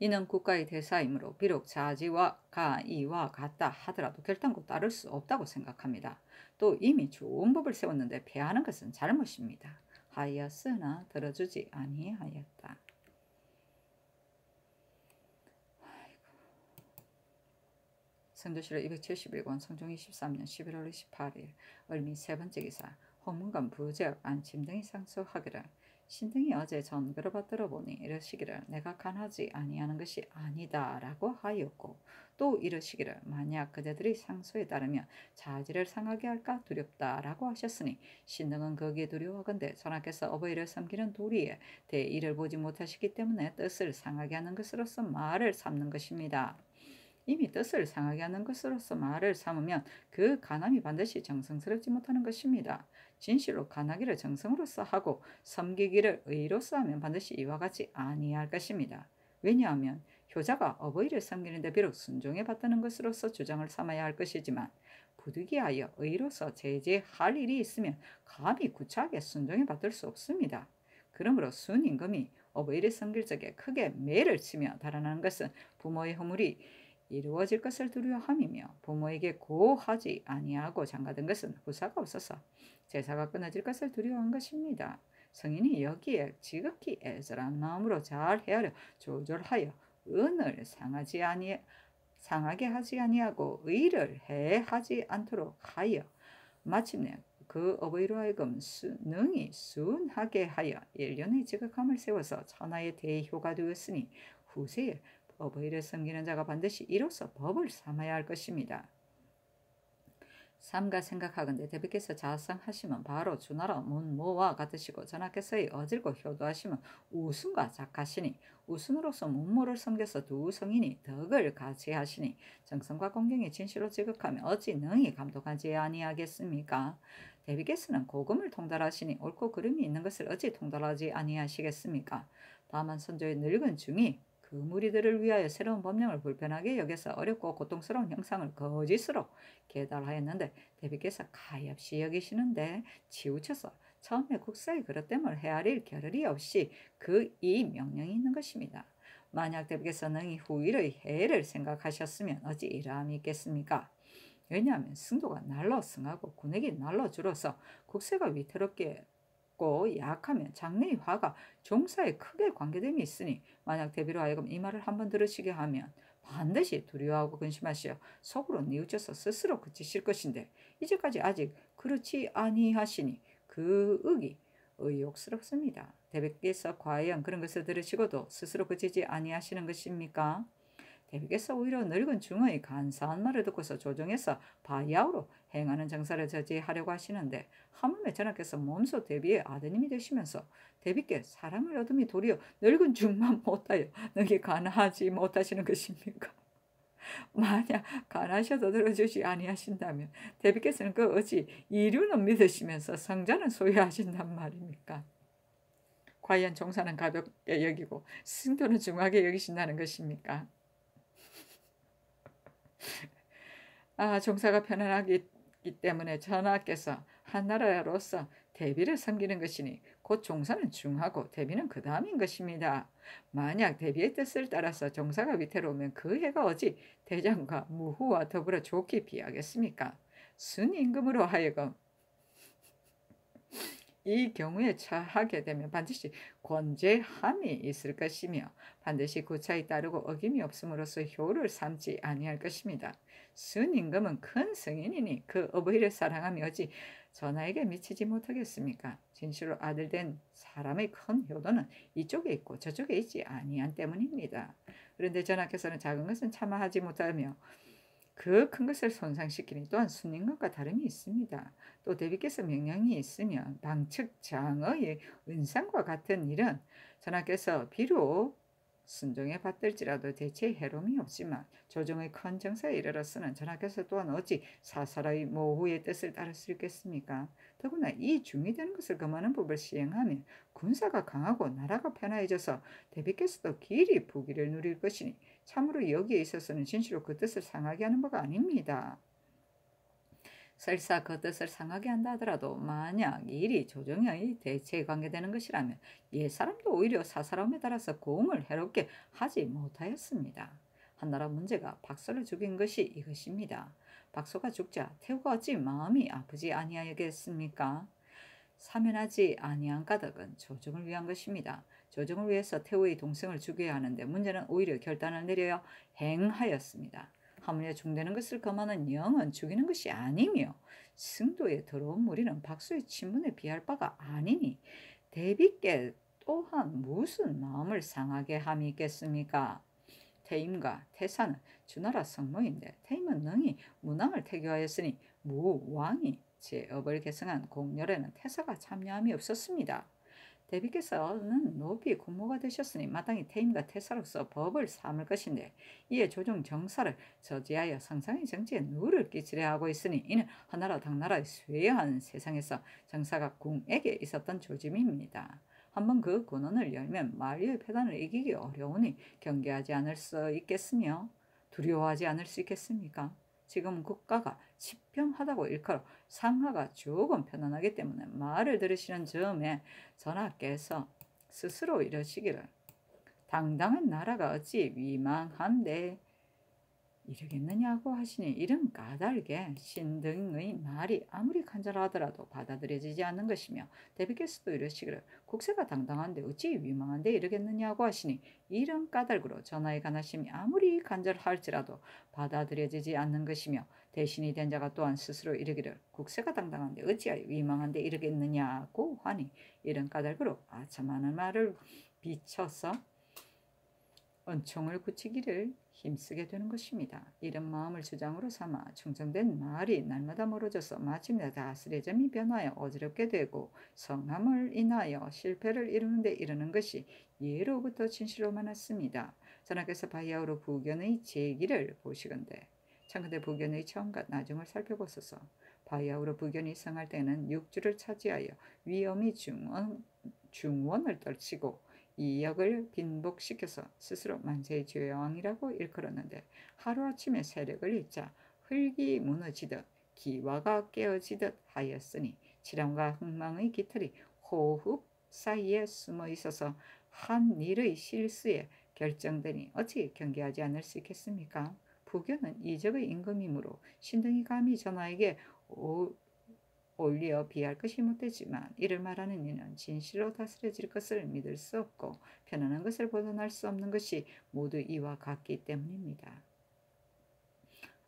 이는 국가의 대사이므로 비록 자지와 이와 같다 하더라도 결단코 따를 수 없다고 생각합니다. 또 이미 좋은 법을 세웠는데 폐하는 것은 잘못입니다. 하였으나 들어주지 아니하였다. 성조실록 271권 성종 23년 11월 28일 을미 세 번째 기사 홍문관 부제역 안침 등이 상소하기를 신등이 어제 전글을 받들어 보니 이르시기를 내가 간하지 아니하는 것이 아니다라고 하였고 또 이르시기를 만약 그대들이 상소에 따르면 자지를 상하게 할까 두렵다라고 하셨으니 신등은 거기에 두려워하건대 전하께서 어버이를 섬기는 도리에 대의를 보지 못하시기 때문에 뜻을 상하게 하는 것으로서 말을 삼는 것입니다. 이미 뜻을 상하게 하는 것으로서 말을 삼으면 그 간함이 반드시 정성스럽지 못하는 것입니다. 진실로 간하기를 정성으로서 하고 섬기기를 의로서 하면 반드시 이와 같이 아니할 것입니다. 왜냐하면 효자가 어버이를 섬기는데 비록 순종에 받드는 것으로서 주장을 삼아야 할 것이지만 부득이하여 의로서 제재할 일이 있으면 감히 구차하게 순종에 받들 수 없습니다. 그러므로 순임금이 어버이를 섬길 적에 크게 매를 치며 달아나는 것은 부모의 허물이 이루어질 것을 두려워함이며 부모에게 고하지 아니하고 장가든 것은 후사가 없어서 제사가 끊어질 것을 두려워한 것입니다. 성인이 여기에 지극히 애절한 마음으로 잘 헤아려 조절하여 은을 상하게 하지 아니하고 의를 해하지 않도록 하여 마침내 그 어버이로 하여금 능히 순하게 하여 일련의 지극함을 세워서 천하의 대효가 되었으니 후세에 어버이를 섬기는 자가 반드시 이로써 법을 삼아야 할 것입니다. 삼가 생각하건대 대비께서 자성하시면 바로 주나라 문모와 같으시고 전하께서의 어질고 효도하시면 우순과 작하시니 우순으로서 문모를 섬겨서 두 성인이 덕을 같이 하시니 정성과 공경이 진실로 지극하면 어찌 능히 감독하지 아니하겠습니까? 대비께서는 고금을 통달하시니 옳고 그름이 있는 것을 어찌 통달하지 아니하시겠습니까? 다만 선조의 늙은 중이 그 무리들을 위하여 새로운 법령을 불편하게 여겨서 어렵고 고통스러운 형상을 거짓으로 계달하였는데 대비께서 가엾이 여기시는데 치우쳐서 처음에 국사의 그릇됨을 헤아릴 겨를이 없이 그 이 명령이 있는 것입니다. 만약 대비께서 능히 후일의 해를 생각하셨으면 어찌 이러함이 있겠습니까? 왜냐하면 승도가 날로 승하고 군액이 날로 줄어서 국세가 위태롭게 약하면 장래의 화가 종사에 크게 관계됨이 있으니 만약 대비로 하여금 이 말을 한번 들으시게 하면 반드시 두려워하고 근심하시어 속으로 뉘우쳐서 스스로 그치실 것인데 이제까지 아직 그렇지 아니하시니 그 의기 의욕스럽습니다. 대비께서 과연 그런 것을 들으시고도 스스로 그치지 아니하시는 것입니까? 대비께서 오히려 늙은 중의 간사한 말을 듣고서 조정해서 바야흐로 행하는 정사를 저지하려고 하시는데 하물며 전하께서 몸소 대비의 아드님이 되시면서 대비께 사랑을 얻음이 도리어 늙은 중만 못하여 능히 간하지 못하시는 것입니까? 만약 간하셔도 들어주지 아니하신다면 대비께서는 그 어찌 이류는 믿으시면서 성자는 소유하신단 말입니까? 과연 종사는 가볍게 여기고 승도는 중하게 여기신다는 것입니까? 종사가 편안하기 때문에 전하께서 한나라로서 대비를 섬기는 것이니 곧 종사는 중하고 대비는 그 다음인 것입니다. 만약 대비의 뜻을 따라서 종사가 위태로우면 그 해가 어찌 대장과 무후와 더불어 좋게 비하겠습니까? 순임금으로 하여금 이 경우에 처하게 되면 반드시 권죄함이 있을 것이며 반드시 고차에 따르고 어김이 없음으로써 효를 삼지 아니할 것입니다. 순임금은 큰 성인이니 그 어버이를 사랑하며 어찌 전하에게 미치지 못하겠습니까? 진실로 아들된 사람의 큰 효도는 이쪽에 있고 저쪽에 있지 아니한 때문입니다. 그런데 전하께서는 작은 것은 참아하지 못하며 그 큰 것을 손상시키니 또한 순임금과 다름이 있습니다. 또 대비께서 명령이 있으면 방측 장의 은상과 같은 일은 전하께서 비록 순종에 받들지라도 대체 해로움이 없지만 조정의 큰 정사에 이르러서는 전하께서 또한 어찌 사사로이 모후의 뜻을 따를 수 있겠습니까? 더구나 이 중이 되는 것을 금하는 법을 시행하면 군사가 강하고 나라가 편해져서 대비께서도 길이 부귀를 누릴 것이니 참으로 여기에 있어서는 진실로 그 뜻을 상하게 하는 바가 아닙니다. 설사 그 뜻을 상하게 한다 하더라도 만약 일이 조정의 대체에 관계되는 것이라면 옛사람도 오히려 사사람에 따라서 공을 해롭게 하지 못하였습니다. 한나라 문제가 박소를 죽인 것이 이것입니다. 박소가 죽자 태후가 어찌 마음이 아프지 아니하겠습니까? 사면하지 아니한 까닭은 조정을 위한 것입니다. 조정을 위해서 태후의 동생을 죽여야 하는데 문제는 오히려 결단을 내려야 행하였습니다. 하물며 중되는 것을 금하는 영은 죽이는 것이 아니며 승도에 들어온 무리는 박수의 친문에 비할 바가 아니니 대비께 또한 무슨 마음을 상하게 함이 있겠습니까? 태임과 태사는 주나라 성모인데 태임은 능히 문왕을 태교하였으니 무왕이 제업을 계승한 공렬에는 태사가 참여함이 없었습니다. 대비께서는 높이 군모가 되셨으니 마땅히 태임과 태사로서 법을 삼을 것인데 이에 조정 정사를 저지하여 상상의 정치에 누를 끼치려 하고 있으니 이는 하나라 당나라의 쇠한 세상에서 정사가 궁에게 있었던 조짐입니다. 한번 그 군원을 열면 만리의 패단을 이기기 어려우니 경계하지 않을 수 있겠으며 두려워하지 않을 수 있겠습니까? 지금 국가가 치평하다고 일컬어 상하가 조금 편안하기 때문에 말을 들으시는 즈음에 전하께서 스스로 이러시기를 당당한 나라가 어찌 위망한데 이러겠느냐고 하시니 이런 까닭에 신등의 말이 아무리 간절하더라도 받아들여지지 않는 것이며 대비께서도 이러시기를 국세가 당당한데 어찌 위망한데 이러겠느냐고 하시니 이런 까닭으로 전하의 간하심이 아무리 간절할지라도 받아들여지지 않는 것이며 대신이 된 자가 또한 스스로 이르기를 국세가 당당한데 어찌하여 위망한데 이러겠느냐고 하니 이런 까닭으로 아참하는 말을 비춰서 은총을 굳히기를 힘쓰게 되는 것입니다. 이런 마음을 주장으로 삼아 충성된 말이 날마다 멀어져서 마침내 다스레점이 변하여 어지럽게 되고 성함을 인하여 실패를 이루는데 이르는 것이 예로부터 진실로 많았습니다. 전하께서 바야흐로 부견의 제기를 보시건대 참근대 부견의 처음과 나중을 살펴보소서. 바야흐로 부견이 성할 때는 육주를 차지하여 위엄이 중원을 떨치고 이 역을 빈복시켜서 스스로 만세의 죄왕이라고 일컬었는데 하루아침에 세력을 잃자 흙이 무너지듯 기와가 깨어지듯 하였으니 질환과 흥망의 깃털이 호흡 사이에 숨어 있어서 한 일의 실수에 결정되니 어찌 경계하지 않을 수 있겠습니까? 부교는 이적의 임금이므로 신등이 감히 전하에게 올리어 비할 것이 못되지만 이를 말하는 이는 진실로 다스려질 것을 믿을 수 없고 편안한 것을 벗어날 수 없는 것이 모두 이와 같기 때문입니다.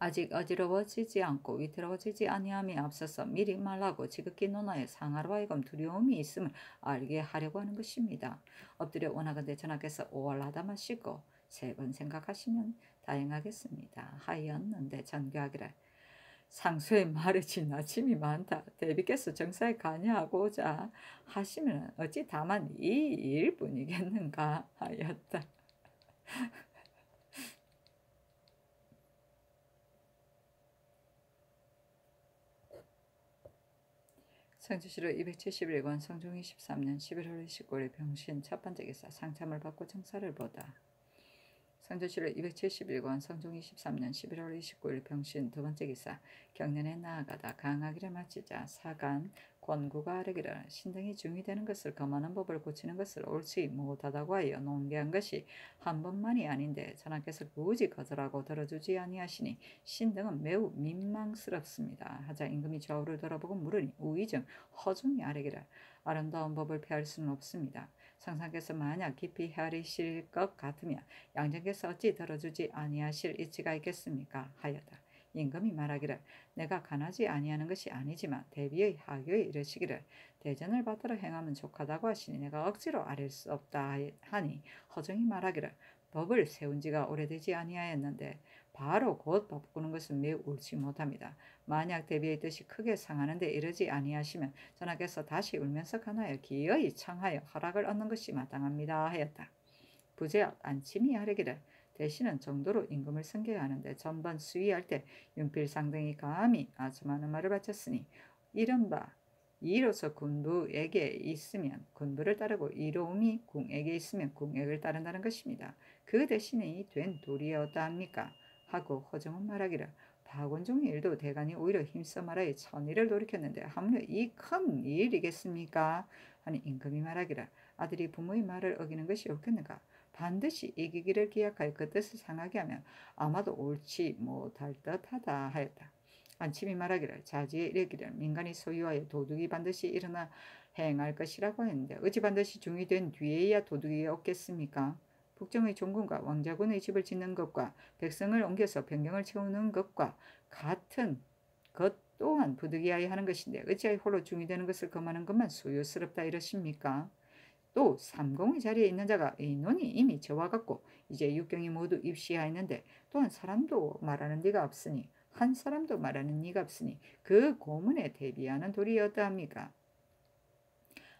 아직 어지러워지지 않고 위태로워지지 아니함이 앞서서 미리 말하고 지극히 논하여 상하로 하여금 두려움이 있음을 알게 하려고 하는 것입니다. 엎드려 원하건대 전하께서 오월하다 마시고 3번 생각하시면 다행하겠습니다. 하였는데 전교하기를 상소의 말에 지나침이 많다. 대비께서 정사에 관여하고자 하시면 어찌 다만 이 일뿐이겠는가 하였다. 성주시로 271권 성종 23년 11월 29일 병신 첫 번째 기사 상참을 받고 정사를 보다. 성주시로 271권 성종 23년 11월 29일 병신 두 번째 기사 경년에 나아가다 강하기를 마치자 사간 권구가 아뢰기를 신등이 중이되는 것을 검하는 법을 고치는 것을 옳지 못하다고 하여 논개한 것이 한 번만이 아닌데 전하께서 굳이 거절하고 들어주지 아니하시니 신등은 매우 민망스럽습니다. 하자 임금이 좌우를 돌아보고 물으니 우의정 허종이 아뢰기를 아름다운 법을 폐할 수는 없습니다. 상상께서 만약 깊이 헤아리실 것 같으면 양정께서 어찌 들어주지 아니하실 이치가 있겠습니까? 하였다. 임금이 말하기를 내가 간하지 아니하는 것이 아니지만 대비의 하교에 이르시기를 대전을 받들어 행하면 족하다고 하시니 내가 억지로 아릴 수 없다 하니 허정이 말하기를 법을 세운 지가 오래되지 아니하였는데 바로 곧 바꾸는 것은 매우 옳지 못합니다. 만약 대비의 뜻이 크게 상하는 데 이르지 아니하시면 전하께서 다시 울면서 간하여 기어이 청하여 허락을 얻는 것이 마땅합니다 하였다. 부재학 안침이 하르기를 대신은 정도로 임금을 섬겨야 하는데 전번 수의할 때 윤필상등이 감히 아주 많은 말을 바쳤으니 이른바 이로서 군부에게 있으면 군부를 따르고 이로움이 궁에게 있으면 궁액을 따른다는 것입니다. 그 대신에 된 도리여다합니까? 하고 허정은 말하기를 박원종의 일도 대간이 오히려 힘써 말하여 천의를 돌이켰는데 하물며 이 큰 일이겠습니까? 하니 임금이 말하기를 아들이 부모의 말을 어기는 것이 옳겠는가? 반드시 이기기를 기약하여 그 뜻을 상하게 하면 아마도 옳지 못할 듯하다 하였다. 안침이 말하기를 자지에 이르기를 민간이 소유하여 도둑이 반드시 일어나 행할 것이라고 했는데 어찌 반드시 중이된 뒤에야 도둑이 없겠습니까? 북정의 종군과 왕자군의 집을 짓는 것과 백성을 옮겨서 변경을 채우는 것과 같은 것 또한 부득이하여 하는 것인데 어찌하여 홀로 중이되는 것을 금하는 것만 소요스럽다 이러십니까? 또 삼공의 자리에 있는 자가 의논이 이미 저와 같고 이제 육경이 모두 입시하였는데 또한 사람도 말하는 네가 없으니 한 사람도 말하는 네가 없으니 그 고문에 대비하는 도리 어떠합니까?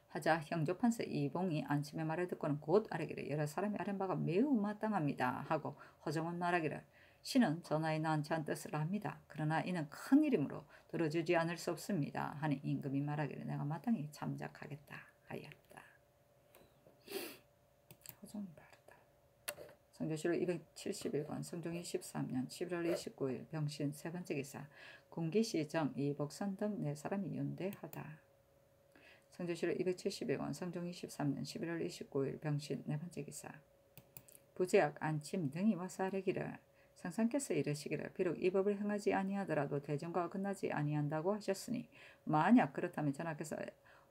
하자 형조판서 이봉이 안침의 말을 듣고는 곧 아뢰기를 여러 사람이 아는 바가 매우 마땅합니다 하고 허정은 말하기를 신은 전하의 난처한 뜻을 압니다. 그러나 이는 큰 일이므로 들어주지 않을 수 없습니다 하니 임금이 말하기를 내가 마땅히 참작하겠다 하였다. 허정이 바르다. 성조시로 271권 성종 23년 11월 29일 병신 세 번째 기사 군기시정 이복선 등 네 사람이 연대하다. 성조시로 271권 성종 23년 11월 29일 병신 네 번째 기사 부재학 안침 등이 와서 아뢰기를 상상께서 이르시기를 비록 이 법을 행하지 아니하더라도 대전과 어긋나지 아니한다고 하셨으니 만약 그렇다면 전하께서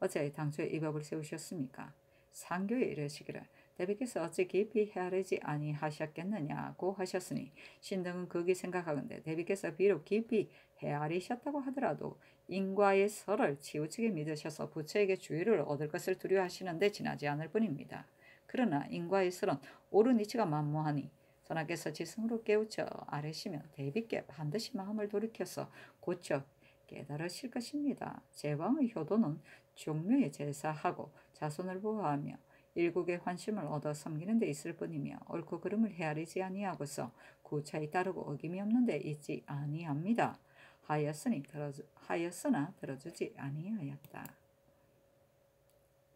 어찌하여 당초에 이 법을 세우셨습니까? 상교에 이르시기를 대비께서 어찌 깊이 헤아리지 아니하셨겠느냐고 하셨으니 신등은 극이 생각하건대 대비께서 비록 깊이 헤아리셨다고 하더라도 인과의 설을 치우치게 믿으셔서 부처에게 주의를 얻을 것을 두려워하시는데 지나지 않을 뿐입니다. 그러나 인과의 설은 옳은 이치가 만무하니 전하께서 지성으로 깨우쳐 아뢰시면 대비께 반드시 마음을 돌이켜서 고쳐 깨달으실 것입니다. 제왕의 효도는 종묘에 제사하고 자손을 보호하며 일국의 환심을 얻어 섬기는 데 있을 뿐이며 옳고 그름을 헤아리지 아니하고서 구차히 따르고 어김이 없는 데 있지 아니합니다. 하였으나 들어주지 아니하였다.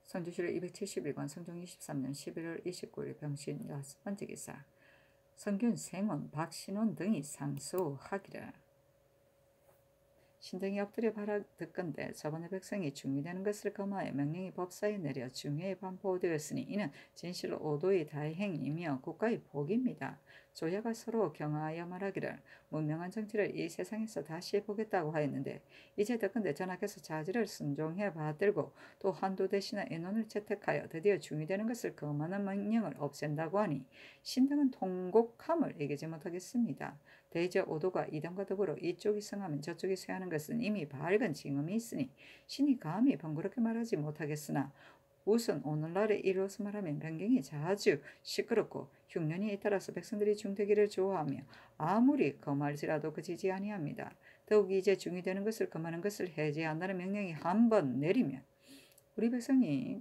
성주시로 271권 성종 23년 11월 29일 병신 여섯 번째 기사 성균 생원 박신원 등이 상소하기를 신등이 엎드려 바라 듣건대 저번의 백성이 중위되는 것을 검하여 명령이 법사에 내려 중요에 반포되었으니 이는 진실로 오도의 다행이며 국가의 복입니다. 조야가 서로 경하여 말하기를 문명한 정치를 이 세상에서 다시 해보겠다고 하였는데 이제 듣건대 전하께서 자지를 순종해 받들고 또 한두 대신의 인원을 채택하여 드디어 중위되는 것을 검하는 명령을 없앤다고 하니 신등은 통곡함을 이기지 못하겠습니다. 대저 오도가 이단과 더불어 이쪽이 성하면 저쪽이 쇠하는 것은 이미 밝은 징음이 있으니 신이 감히 번거롭게 말하지 못하겠으나 우선 오늘날에 이로서 말하면 변경이 자주 시끄럽고 흉년이 잇따라서 백성들이 중되기를 좋아하며 아무리 검할지라도 그치지 아니합니다. 더욱 이제 중이 되는 것을 금하는 것을 해제한다는 명령이 한 번 내리면 우리 백성이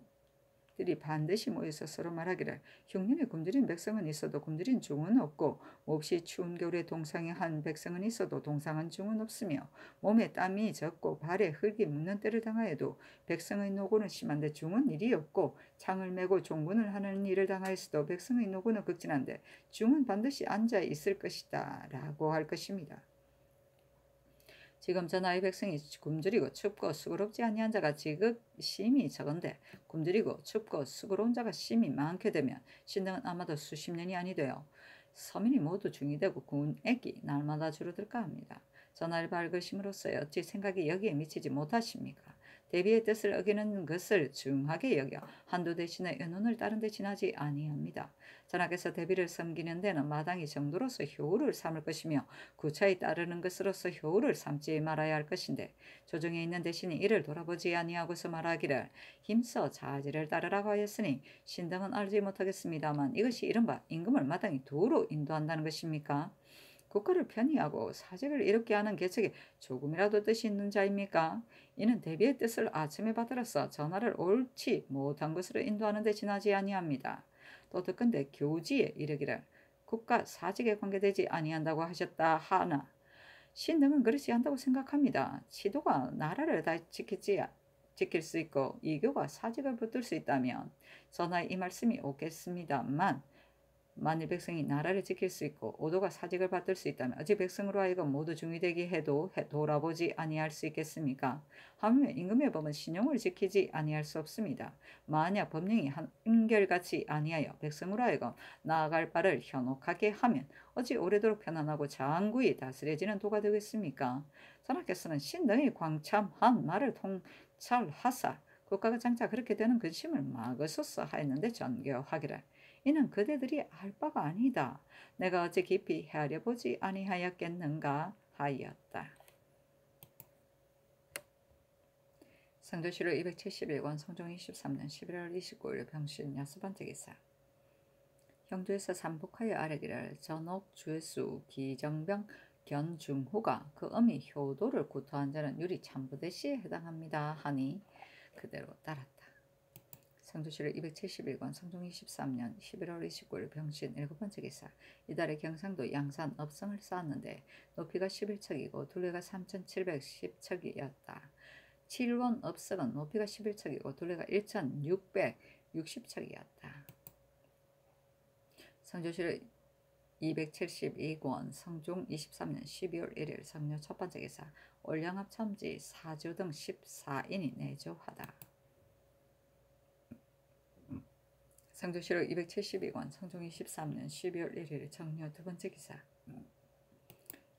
들이 반드시 모여서 서로 말하기를 흉년에 굶주린 백성은 있어도 굶주린 중은 없고 몹시 추운 겨울에 동상에 한 백성은 있어도 동상한 중은 없으며 몸에 땀이 젖고 발에 흙이 묻는 때를 당하여도 백성의 노고는 심한데 중은 일이 없고 창을 메고 종군을 하는 일을 당하였어도 백성의 노고는 극진한데 중은 반드시 앉아 있을 것이다 라고 할 것입니다. 지금 저 나이 백성이 굶주리고 춥고 수고롭지 아니한 자가 지극 심히 적은데 굶주리고 춥고 수고로운 자가 심히 많게 되면 신등은 아마도 수십 년이 아니되어 서민이 모두 중이 되고 군액이 날마다 줄어들까 합니다. 저 나이를 밝으심으로써 어찌 생각이 여기에 미치지 못하십니까? 대비의 뜻을 어기는 것을 중하게 여겨 한두 대신의 의논을 다른 데 지나지 아니합니다. 전하께서 대비를 섬기는 데는 마땅히 정도로서 효우를 삼을 것이며 구차히 따르는 것으로서 효우를 삼지 말아야 할 것인데 조정에 있는 대신이 이를 돌아보지 아니하고서 말하기를 힘써 자지를 따르라고 하였으니 신등은 알지 못하겠습니다만 이것이 이른바 임금을 마땅히 도로 인도한다는 것입니까? 국가를 편의하고 사직을 이롭게 하는 계책에 조금이라도 뜻이 있는 자입니까? 이는 대비의 뜻을 아침에 받들어서 전하를 옳지 못한 것으로 인도하는 데 지나지 아니합니다. 또 듣건대 교지에 이르기를 국가 사직에 관계되지 아니한다고 하셨다 하나 신등은 그렇지 않다고 생각합니다. 치도가 나라를 다 지킬 수 있고 이교가 사직을 붙들 수 있다면 전하의 이 말씀이 옳겠습니다만 만일 백성이 나라를 지킬 수 있고 오도가 사직을 받을 수 있다면 어찌 백성으로 하여금 모두 중이되게 해도 돌아보지 아니할 수 있겠습니까? 하물며 임금의 법은 신용을 지키지 아니할 수 없습니다. 만약 법령이 한결같이 아니하여 백성으로 하여금 나아갈 바를 현혹하게 하면 어찌 오래도록 편안하고 장구히 다스려지는 도가 되겠습니까? 전하께서는 신등의 광참한 말을 통찰하사 국가가 장차 그렇게 되는 근심을 막으소서 하였는데 전교하기를 이는 그대들이 알 바가 아니다. 내가 어찌 깊이 헤아려 보지 아니하였겠는가 하였다. 성조실록 271권 성종 23년 11월 29일 병신 6번째 기사 형조에서 삼복하여 아뢰기를 전옥 주회수 기정병 견중후가 그 어미 효도를 구토한 자는 유리 참부대시에 해당합니다 하니 그대로 따랐다. 성조실록 271권 성종 23년 11월 29일 병신 7번째 기사 이달에 경상도 양산 업성을 쌓았는데 높이가 11척이고 둘레가 3,710척이었다. 7원 업성은 높이가 11척이고 둘레가 1,660척이었다. 성조실록 272권 성종 23년 12월 1일 성묘 첫번째 기사 올량합 첨지 사주 등 14인이 내조하다. 성조실록 272권 성종 23년 12월 1일 정묘 두번째 기사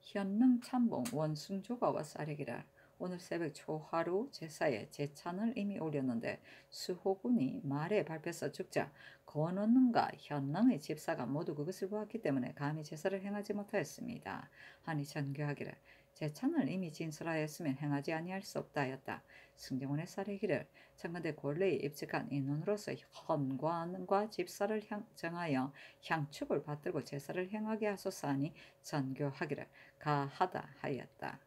현능 참봉 원숭조가 와서 아뢰기를 오늘 새벽 초하루 제사에 제찬을 이미 올렸는데 수호군이 말에 밟혀서 죽자 권원능과 현능의 집사가 모두 그것을 보았기 때문에 감히 제사를 행하지 못하였습니다. 하니 전교하기를 제찬을 이미 진설하였으면 행하지 아니할 수 없다 하였다. 승정원의 사례기를 청건대 권례에 입직한 인원으로서 헌관과 집사를 정하여 향축을 받들고 제사를 행하게 하소서 하니 전교하기를 가하다 하였다.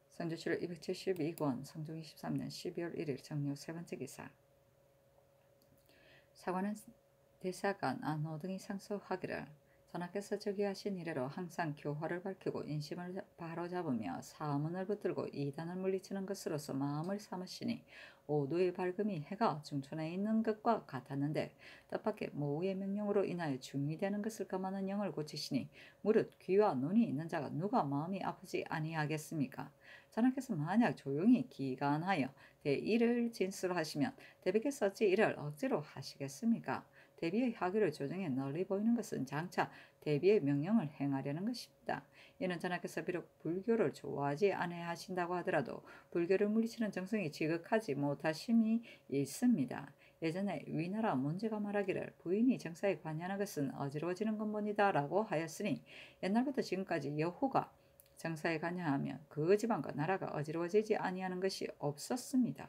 성조실록 272권 성종 23년 12월 1일 정묘 세번째 기사 사관은 대사관 안호 등이 상소하기를 전하께서 저기하신 이래로 항상 교화를 밝히고 인심을 바로잡으며 사문을 붙들고 이단을 물리치는 것으로서 마음을 삼으시니 오도의 밝음이 해가 중천에 있는 것과 같았는데 뜻밖의 모우의 명령으로 인하여 중이 되는 것을 금하는 영을 고치시니 무릇 귀와 눈이 있는 자가 누가 마음이 아프지 아니하겠습니까? 전하께서 만약 조용히 기간하여 대의를 진술하시면 대비께서 어찌 이를 억지로 하시겠습니까? 대비의 학위를 조정해 널리 보이는 것은 장차 대비의 명령을 행하려는 것입니다. 이는 전하께서 비록 불교를 좋아하지 아니하신다고 하더라도 불교를 물리치는 정성이 지극하지 못하심이 있습니다. 예전에 위나라 문제가 말하기를 부인이 정사에 관여하는 것은 어지러워지는 것뿐이다 라고 하였으니 옛날부터 지금까지 여호가 정사에 관여하면 그 지방과 나라가 어지러워지지 아니하는 것이 없었습니다.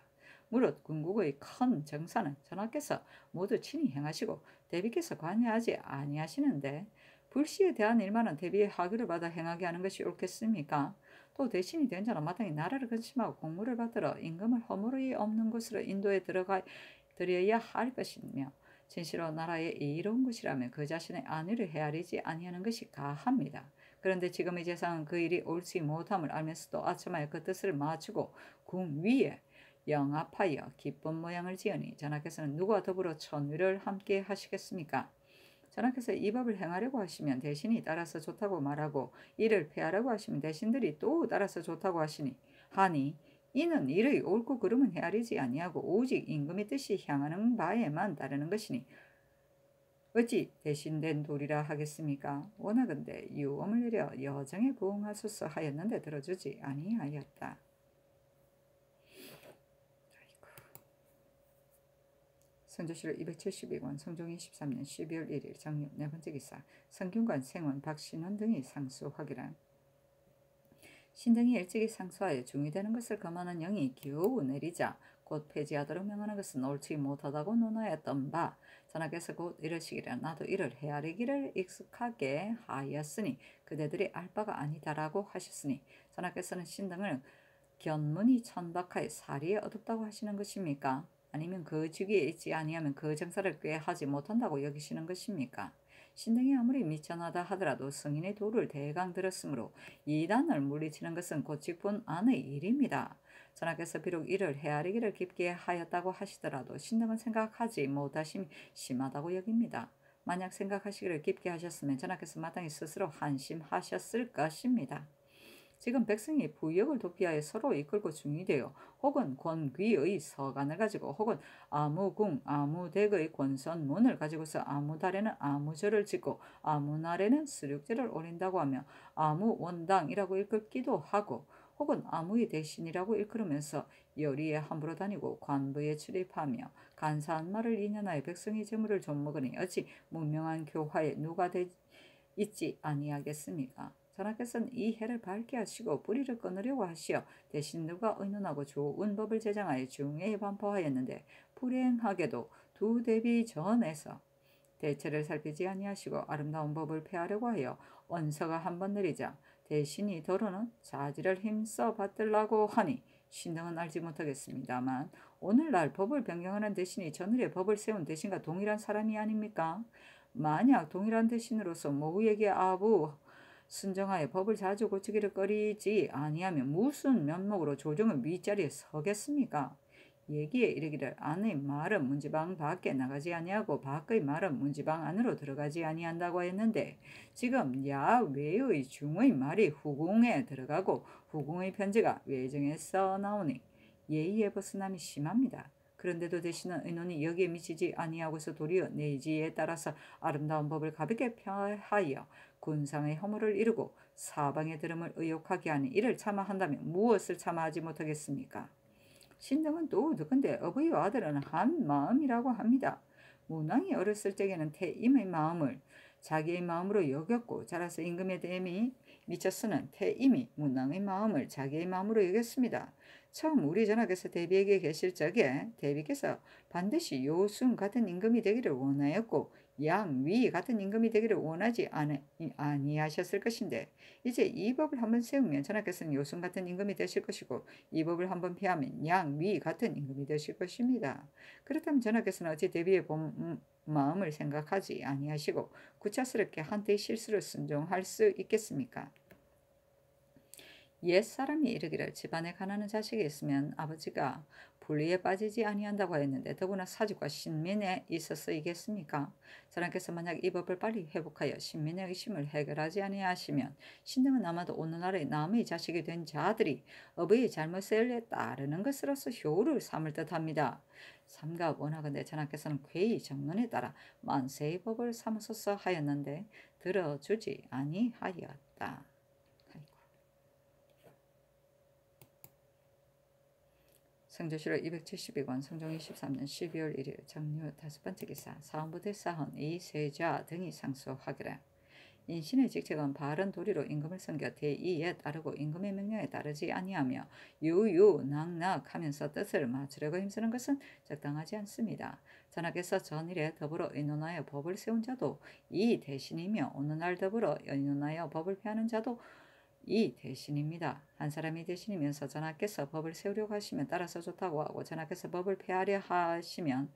무릇 군국의 큰 정사는 전하께서 모두 친히 행하시고 대비께서 관여하지 아니하시는데 불시에 대한 일만은 대비의 하교를 받아 행하게 하는 것이 옳겠습니까? 또 대신이 된 자는 마땅히 나라를 근심하고 공무를 받들어 임금을 허물이 없는 곳으로 인도에 들여야 할 것이며 진실로 나라의 이로운 것이라면 그 자신의 안위를 헤아리지 아니하는 것이 가합니다. 그런데 지금의 재상은 그 일이 옳지 못함을 알면서도 아첨하여 그 뜻을 맞추고 궁 위에 영합하여 기쁜 모양을 지으니 전하께서는 누구와 더불어 천위를 함께 하시겠습니까? 전하께서 이 법을 행하려고 하시면 대신이 따라서 좋다고 말하고 이를 폐하려고 하시면 대신들이 또 따라서 좋다고 하니 이는 일의 옳고 그름은 헤아리지 아니하고 오직 임금의 뜻이 향하는 바에만 따르는 것이니 어찌 대신된 도리라 하겠습니까? 원하건대 유엄을 내려 여정에 부응하소서 하였는데 들어주지 아니하였다. 선조실 272권 성종이 13년 12월 1일 정유 네 번째 기사 성균관 생원 박신원 등이 상수하기란 신등이 일찍이 상수하여 중의되는 것을 금하는 영이 겨우 내리자 곧 폐지하도록 명하는 것은 옳지 못하다고 논하였던 바 전하께서 곧 이러시기를 나도 이를 헤아리기를 익숙하게 하였으니 그대들이 알 바가 아니다라고 하셨으니 전하께서는 신등을 견문이 천박하여 사리에 어둡다고 하시는 것입니까? 아니면 그 직위에 있지 아니하면 그 정사를 꾀하지 못한다고 여기시는 것입니까? 신등이 아무리 미천하다 하더라도 승인의 도를 대강 들었으므로 이단을 물리치는 것은 곧 직분 안의 일입니다. 전하께서 비록 이를 헤아리기를 깊게 하였다고 하시더라도 신등은 생각하지 못하심이 심하다고 여깁니다. 만약 생각하시기를 깊게 하셨으면 전하께서 마땅히 스스로 한심하셨을 것입니다. 지금 백성이 부역을 도피하여 서로 이끌고 중이되어 혹은 권귀의 서간을 가지고 혹은 아무궁 아무댁의 권선문을 가지고서 아무달에는 아무절을 짓고 아무날에는 수륙제를 올린다고 하며 아무원당이라고 일컫기도 하고 혹은 아무의 대신이라고 일컬으면서 여리에 함부로 다니고 관부에 출입하며 간사한 말을 인연하여 백성의 재물을 좀먹으니 어찌 문명한 교화에 누가 있지 아니하겠습니까? 전하께서는 이 해를 밝게 하시고 뿌리를 끊으려고 하시어 대신 누가 의논하고 좋은 법을 제정하여 중에 반포하였는데 불행하게도 두 대비 전에서 대체를 살피지 아니하시고 아름다운 법을 폐하려고 하여 언서가 한번 내리자 대신이 더러는 자지를 힘써 받들라고 하니 신등은 알지 못하겠습니다만 오늘날 법을 변경하는 대신이 전일의 법을 세운 대신과 동일한 사람이 아닙니까? 만약 동일한 대신으로서 모후에게 아부 순정하여 법을 자주 고치기를 꺼리지 아니하면 무슨 면목으로 조정의 윗자리에 서겠습니까? 얘기에 이르기를 안의 말은 문지방 밖에 나가지 아니하고 밖의 말은 문지방 안으로 들어가지 아니한다고 했는데 지금 야외의 중의 말이 후궁에 들어가고 후궁의 편지가 외정에 써나오니 예의에 벗어남이 심합니다. 그런데도 대신은 의논이 여기에 미치지 아니하고서 도리어 내지에 따라서 아름다운 법을 가볍게 펴하여 군상의 허물을 이루고 사방의 들음을 의욕하게 하니 이를 참아한다면 무엇을 참아하지 못하겠습니까? 신등은 또 누군데 어부이와 아들은 한 마음이라고 합니다. 문왕이 어렸을 적에는 태임의 마음을 자기의 마음으로 여겼고 자라서 임금의 댐이 미쳤으는 태임이 문왕의 마음을 자기의 마음으로 여겼습니다. 처음 우리 전하께서 대비에게 계실 적에 대비께서 반드시 요순 같은 임금이 되기를 원하였고 양위 같은 임금이 되기를 원하지 아니하셨을 것인데 이제 이 법을 한번 세우면 전하께서는 요순 같은 임금이 되실 것이고 이 법을 한번 피하면 양위 같은 임금이 되실 것입니다. 그렇다면 전하께서는 어찌 대비의 마음을 생각하지 아니하시고 구차스럽게 한때의 실수를 순종할 수 있겠습니까? 옛사람이 이르기를 집안에 가난한 자식이 있으면 아버지가 불의에 빠지지 아니한다고 하였는데 더구나 사직과 신민에 있어서이겠습니까? 전하께서 만약 이 법을 빨리 회복하여 신민의 의심을 해결하지 아니하시면 신등은 아마도 오늘날의 남의 자식이 된 자들이 어부의 잘못을 따르는 것으로서 효를 삼을 듯합니다. 삼가 원하건대 전하께서는 괴의 정론에 따라 만세의 법을 삼으소서 하였는데 들어주지 아니하였다. 성조실록 272권 성종 23년 12월 1일 정유 5번째 기사 사원부대 사헌 이세자 등이 상소하기를 인신의 직책은 바른 도리로 임금을 섬겨 대의에 따르고 임금의 명령에 따르지 아니하며 유유낙낙하면서 뜻을 맞추려고 힘쓰는 것은 적당하지 않습니다. 전하께서 전일에 더불어 의논하여 법을 세운 자도 이 대신이며 어느 날 더불어 의논하여 법을 폐하는 자도 이 대신입니다. 한 사람이 대신이면서 전하께서 법을 세우려고 하시면 따라서 좋다고 하고 전하께서 법을 폐하려 하시면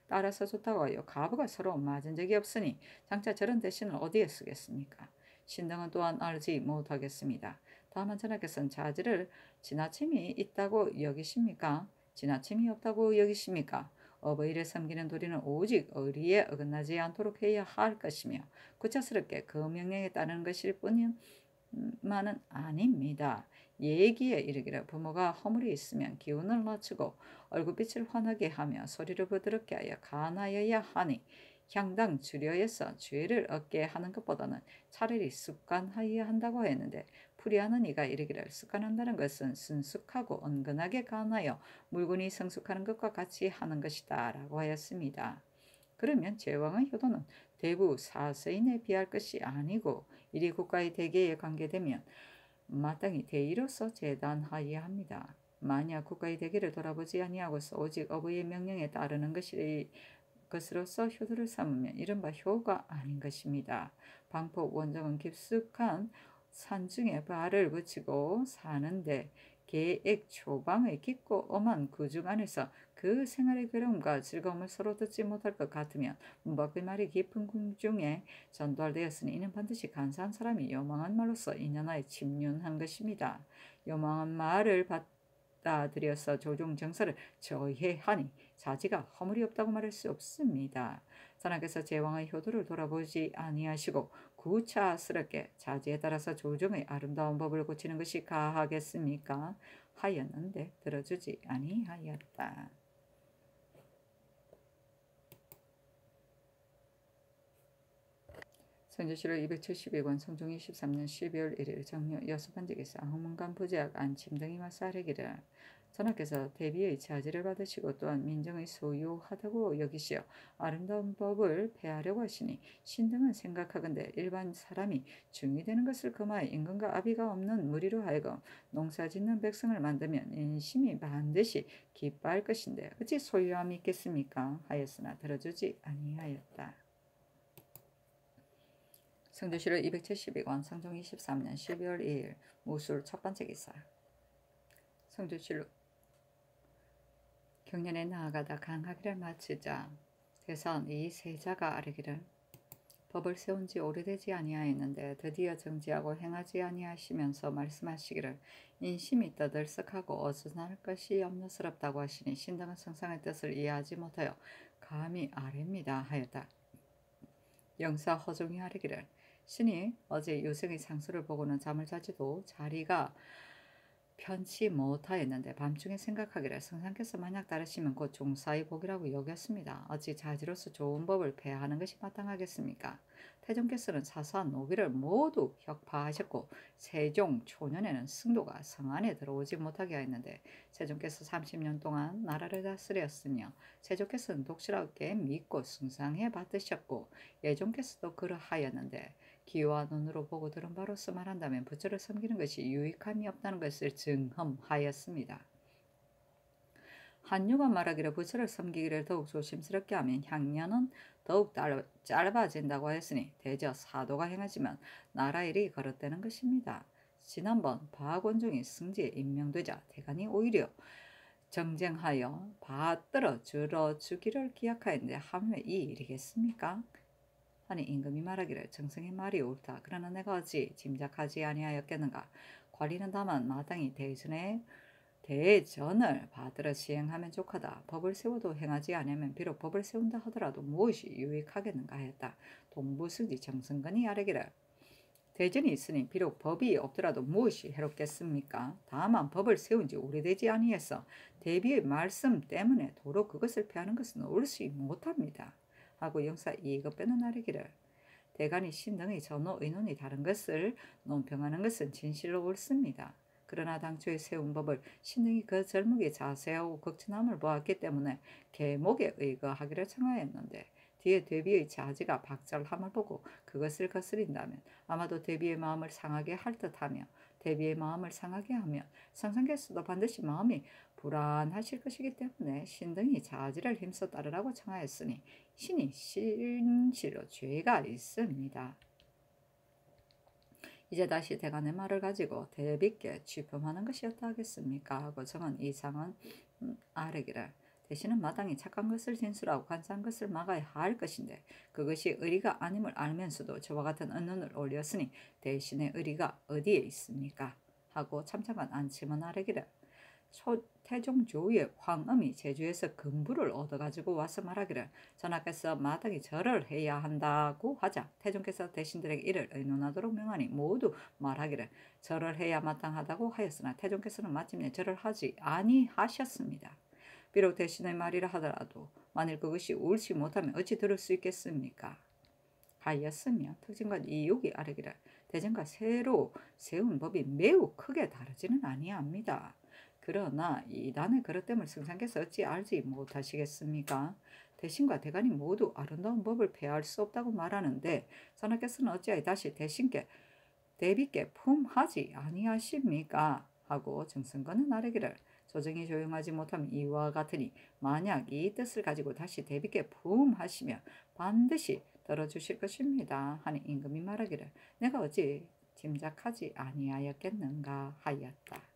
따라서 좋다고 하여 가부가 서로 맞은 적이 없으니 장차 저런 대신을 어디에 쓰겠습니까? 신등은 또한 알지 못하겠습니다. 다만 전하께서는 자질을 지나침이 있다고 여기십니까? 지나침이 없다고 여기십니까? 어버이를 섬기는 도리는 오직 의리에 어긋나지 않도록 해야 할 것이며 구차스럽게 그 명령에 따르는 것일 뿐만은 아닙니다. 예기에 이르기를 부모가 허물이 있으면 기운을 낮추고 얼굴빛을 환하게 하며 소리를 부드럽게 하여 간하여야 하니 향당 주려에서 죄를 얻게 하는 것보다는 차라리 습관하여야 한다고 했는데 풀이하는 이가 이르기를 습관한다는 것은 순숙하고 은근하게 간하여 물건이 성숙하는 것과 같이 하는 것이다 라고 하였습니다. 그러면 제왕의 효도는 대부 사서인에 비할 것이 아니고 이리 국가의 대계에 관계되면 마땅히 대의로서 재단하여야 합니다. 만약 국가의 대계를 돌아보지 아니하고서 오직 어부의 명령에 따르는 것으로서 효도를 삼으면 이른바 효가 아닌 것입니다. 방폭 원정은 깊숙한 산중에 발을 붙이고 사는데 계획 초방의 깊고 엄한 구중 안에서 그 생활의 괴로움과 즐거움을 서로 듣지 못할 것 같으면 문밖의 말이 깊은 궁중에 전달되었으니 이는 반드시 간사한 사람이 요망한 말로서 인연하에 침륜한 것입니다. 요망한 말을 받아들여서 조종 정서를 저해하니 자지가 허물이 없다고 말할 수 없습니다. 전하께서 제왕의 효도를 돌아보지 아니하시고 구차스럽게 자지에 따라서 조정의 아름다운 법을 고치는 것이 가하겠습니까? 하였는데 들어주지 아니하였다. 성조실록 272권 성종 23년 12월 1일 정유 6번째 기사 홍문관 부제학 안침 등이 맞사르기를 전하께서 대비의 자지를 받으시고 또한 민정의 소유하다고 여기시어 아름다운 법을 폐하려고 하시니 신등은 생각하건대 일반 사람이 중의되는 것을 금하여 임금과 아비가 없는 무리로 하여금 농사짓는 백성을 만들면 인심이 반드시 기뻐할 것인데 어찌 소유함이 있겠습니까? 하였으나 들어주지 아니하였다. 성조실록 272권 성종 23년 12월 2일 무술 첫번째 기사 성조실록 경년에 나아가다 강하기를 마치자 대선 이 세자가 아뢰기를 법을 세운 지 오래되지 아니하였는데 드디어 정지하고 행하지 아니하시면서 말씀하시기를 인심이 떠들썩하고 어수선할 것이 염려스럽다고 하시니 신등은 성상의 뜻을 이해하지 못하여 감히 아뢰입니다 하였다. 영사 허종이 아뢰기를 신이 어제 요생의 상수를 보고는 잠을 자지도 자리가 편치 못하였는데 밤중에 생각하기를 성상께서 만약 따르시면 곧 종사의 복이라고 여겼습니다. 어찌 자지로서 좋은 법을 폐하는 것이 마땅하겠습니까? 태종께서는 사소한 노비를 모두 혁파하셨고 세종 초년에는 승도가 성 안에 들어오지 못하게 하였는데 세종께서 30년 동안 나라를 다스렸으며 세종께서는 독실하게 믿고 숭상해 받으셨고 예종께서도 그러하였는데 귀와 눈으로 보고 들은 바로서 말한다면 부처를 섬기는 것이 유익함이 없다는 것을 증험하였습니다. 한유가 말하기를 부처를 섬기기를 더욱 조심스럽게 하면 향년은 더욱 짧아진다고 하였으니 대저 사도가 행하지만 나라 일이 거릇되는 것입니다. 지난번 바권중이 승지에 임명되자 대간이 오히려 정쟁하여 받들어 주기를 기약하였는데 하물며 이 일이겠습니까? 하니 임금이 말하기를 정승의 말이 옳다. 그러나 내가 어찌 짐작하지 아니하였겠는가. 관리는 다만 마땅히 대전을 받들어 시행하면 족하다. 법을 세워도 행하지 않으면 비록 법을 세운다 하더라도 무엇이 유익하겠는가 하였다. 동부승지 정승건이 아뢰기를 대전이 있으니 비록 법이 없더라도 무엇이 해롭겠습니까? 다만 법을 세운 지 오래되지 아니해서 대비의 말씀 때문에 도로 그것을 폐하는 것은 옳지 못합니다. 하고 영사 이것 빼는 아뢰기를 대간이 신등의 전후 의논이 다른 것을 논평하는 것은 진실로 옳습니다. 그러나 당초에 세운 법을 신등이 그 젊음이 자세하고 극진함을 보았기 때문에 계목에 의거하기를 청하였는데 뒤에 대비의 자지가 박절함을 보고 그것을 거스린다면 아마도 대비의 마음을 상하게 할 듯하며 대비의 마음을 상하게 하면 상상께서도 반드시 마음이 불안하실 것이기 때문에 신등이 자지를 힘써 따르라고 청하였으니 신이 실로 죄가 있습니다. 이제 다시 대간의 말을 가지고 대비께 취품하는 것이었다 하겠습니까? 하고 정은 이상은 아래기를 대신은 마땅히 착한 것을 진술하고 간사한 것을 막아야 할 것인데 그것이 의리가 아님을 알면서도 저와 같은 언론을 올렸으니 대신의 의리가 어디에 있습니까? 하고 참참한 안침은 아래기를 태종 조의 황음이 제주에서 금부를 얻어가지고 와서 말하기를 전하께서 마땅히 절을 해야 한다고 하자 태종께서 대신들에게 이를 의논하도록 명하니 모두 말하기를 절을 해야 마땅하다고 하였으나 태종께서는 마침내 절을 하지 아니하셨습니다. 비록 대신의 말이라 하더라도 만일 그것이 옳지 못하면 어찌 들을 수 있겠습니까? 하였으며 특징과 이욕이 아래기를 대전과 새로 세운 법이 매우 크게 다르지는 아니합니다. 그러나 이단의 그릇됨을 승상께서 어찌 알지 못하시겠습니까? 대신과 대간이 모두 아름다운 법을 폐할 수 없다고 말하는데 전하께서는 어찌하여 다시 대비께 품하지 아니하십니까? 하고 정승건은 아뢰기를 조정이 조용하지 못하면 이와 같으니 만약 이 뜻을 가지고 다시 대비께 품하시면 반드시 들어주실 것입니다. 하니 임금이 말하기를 내가 어찌 짐작하지 아니하였겠는가 하였다.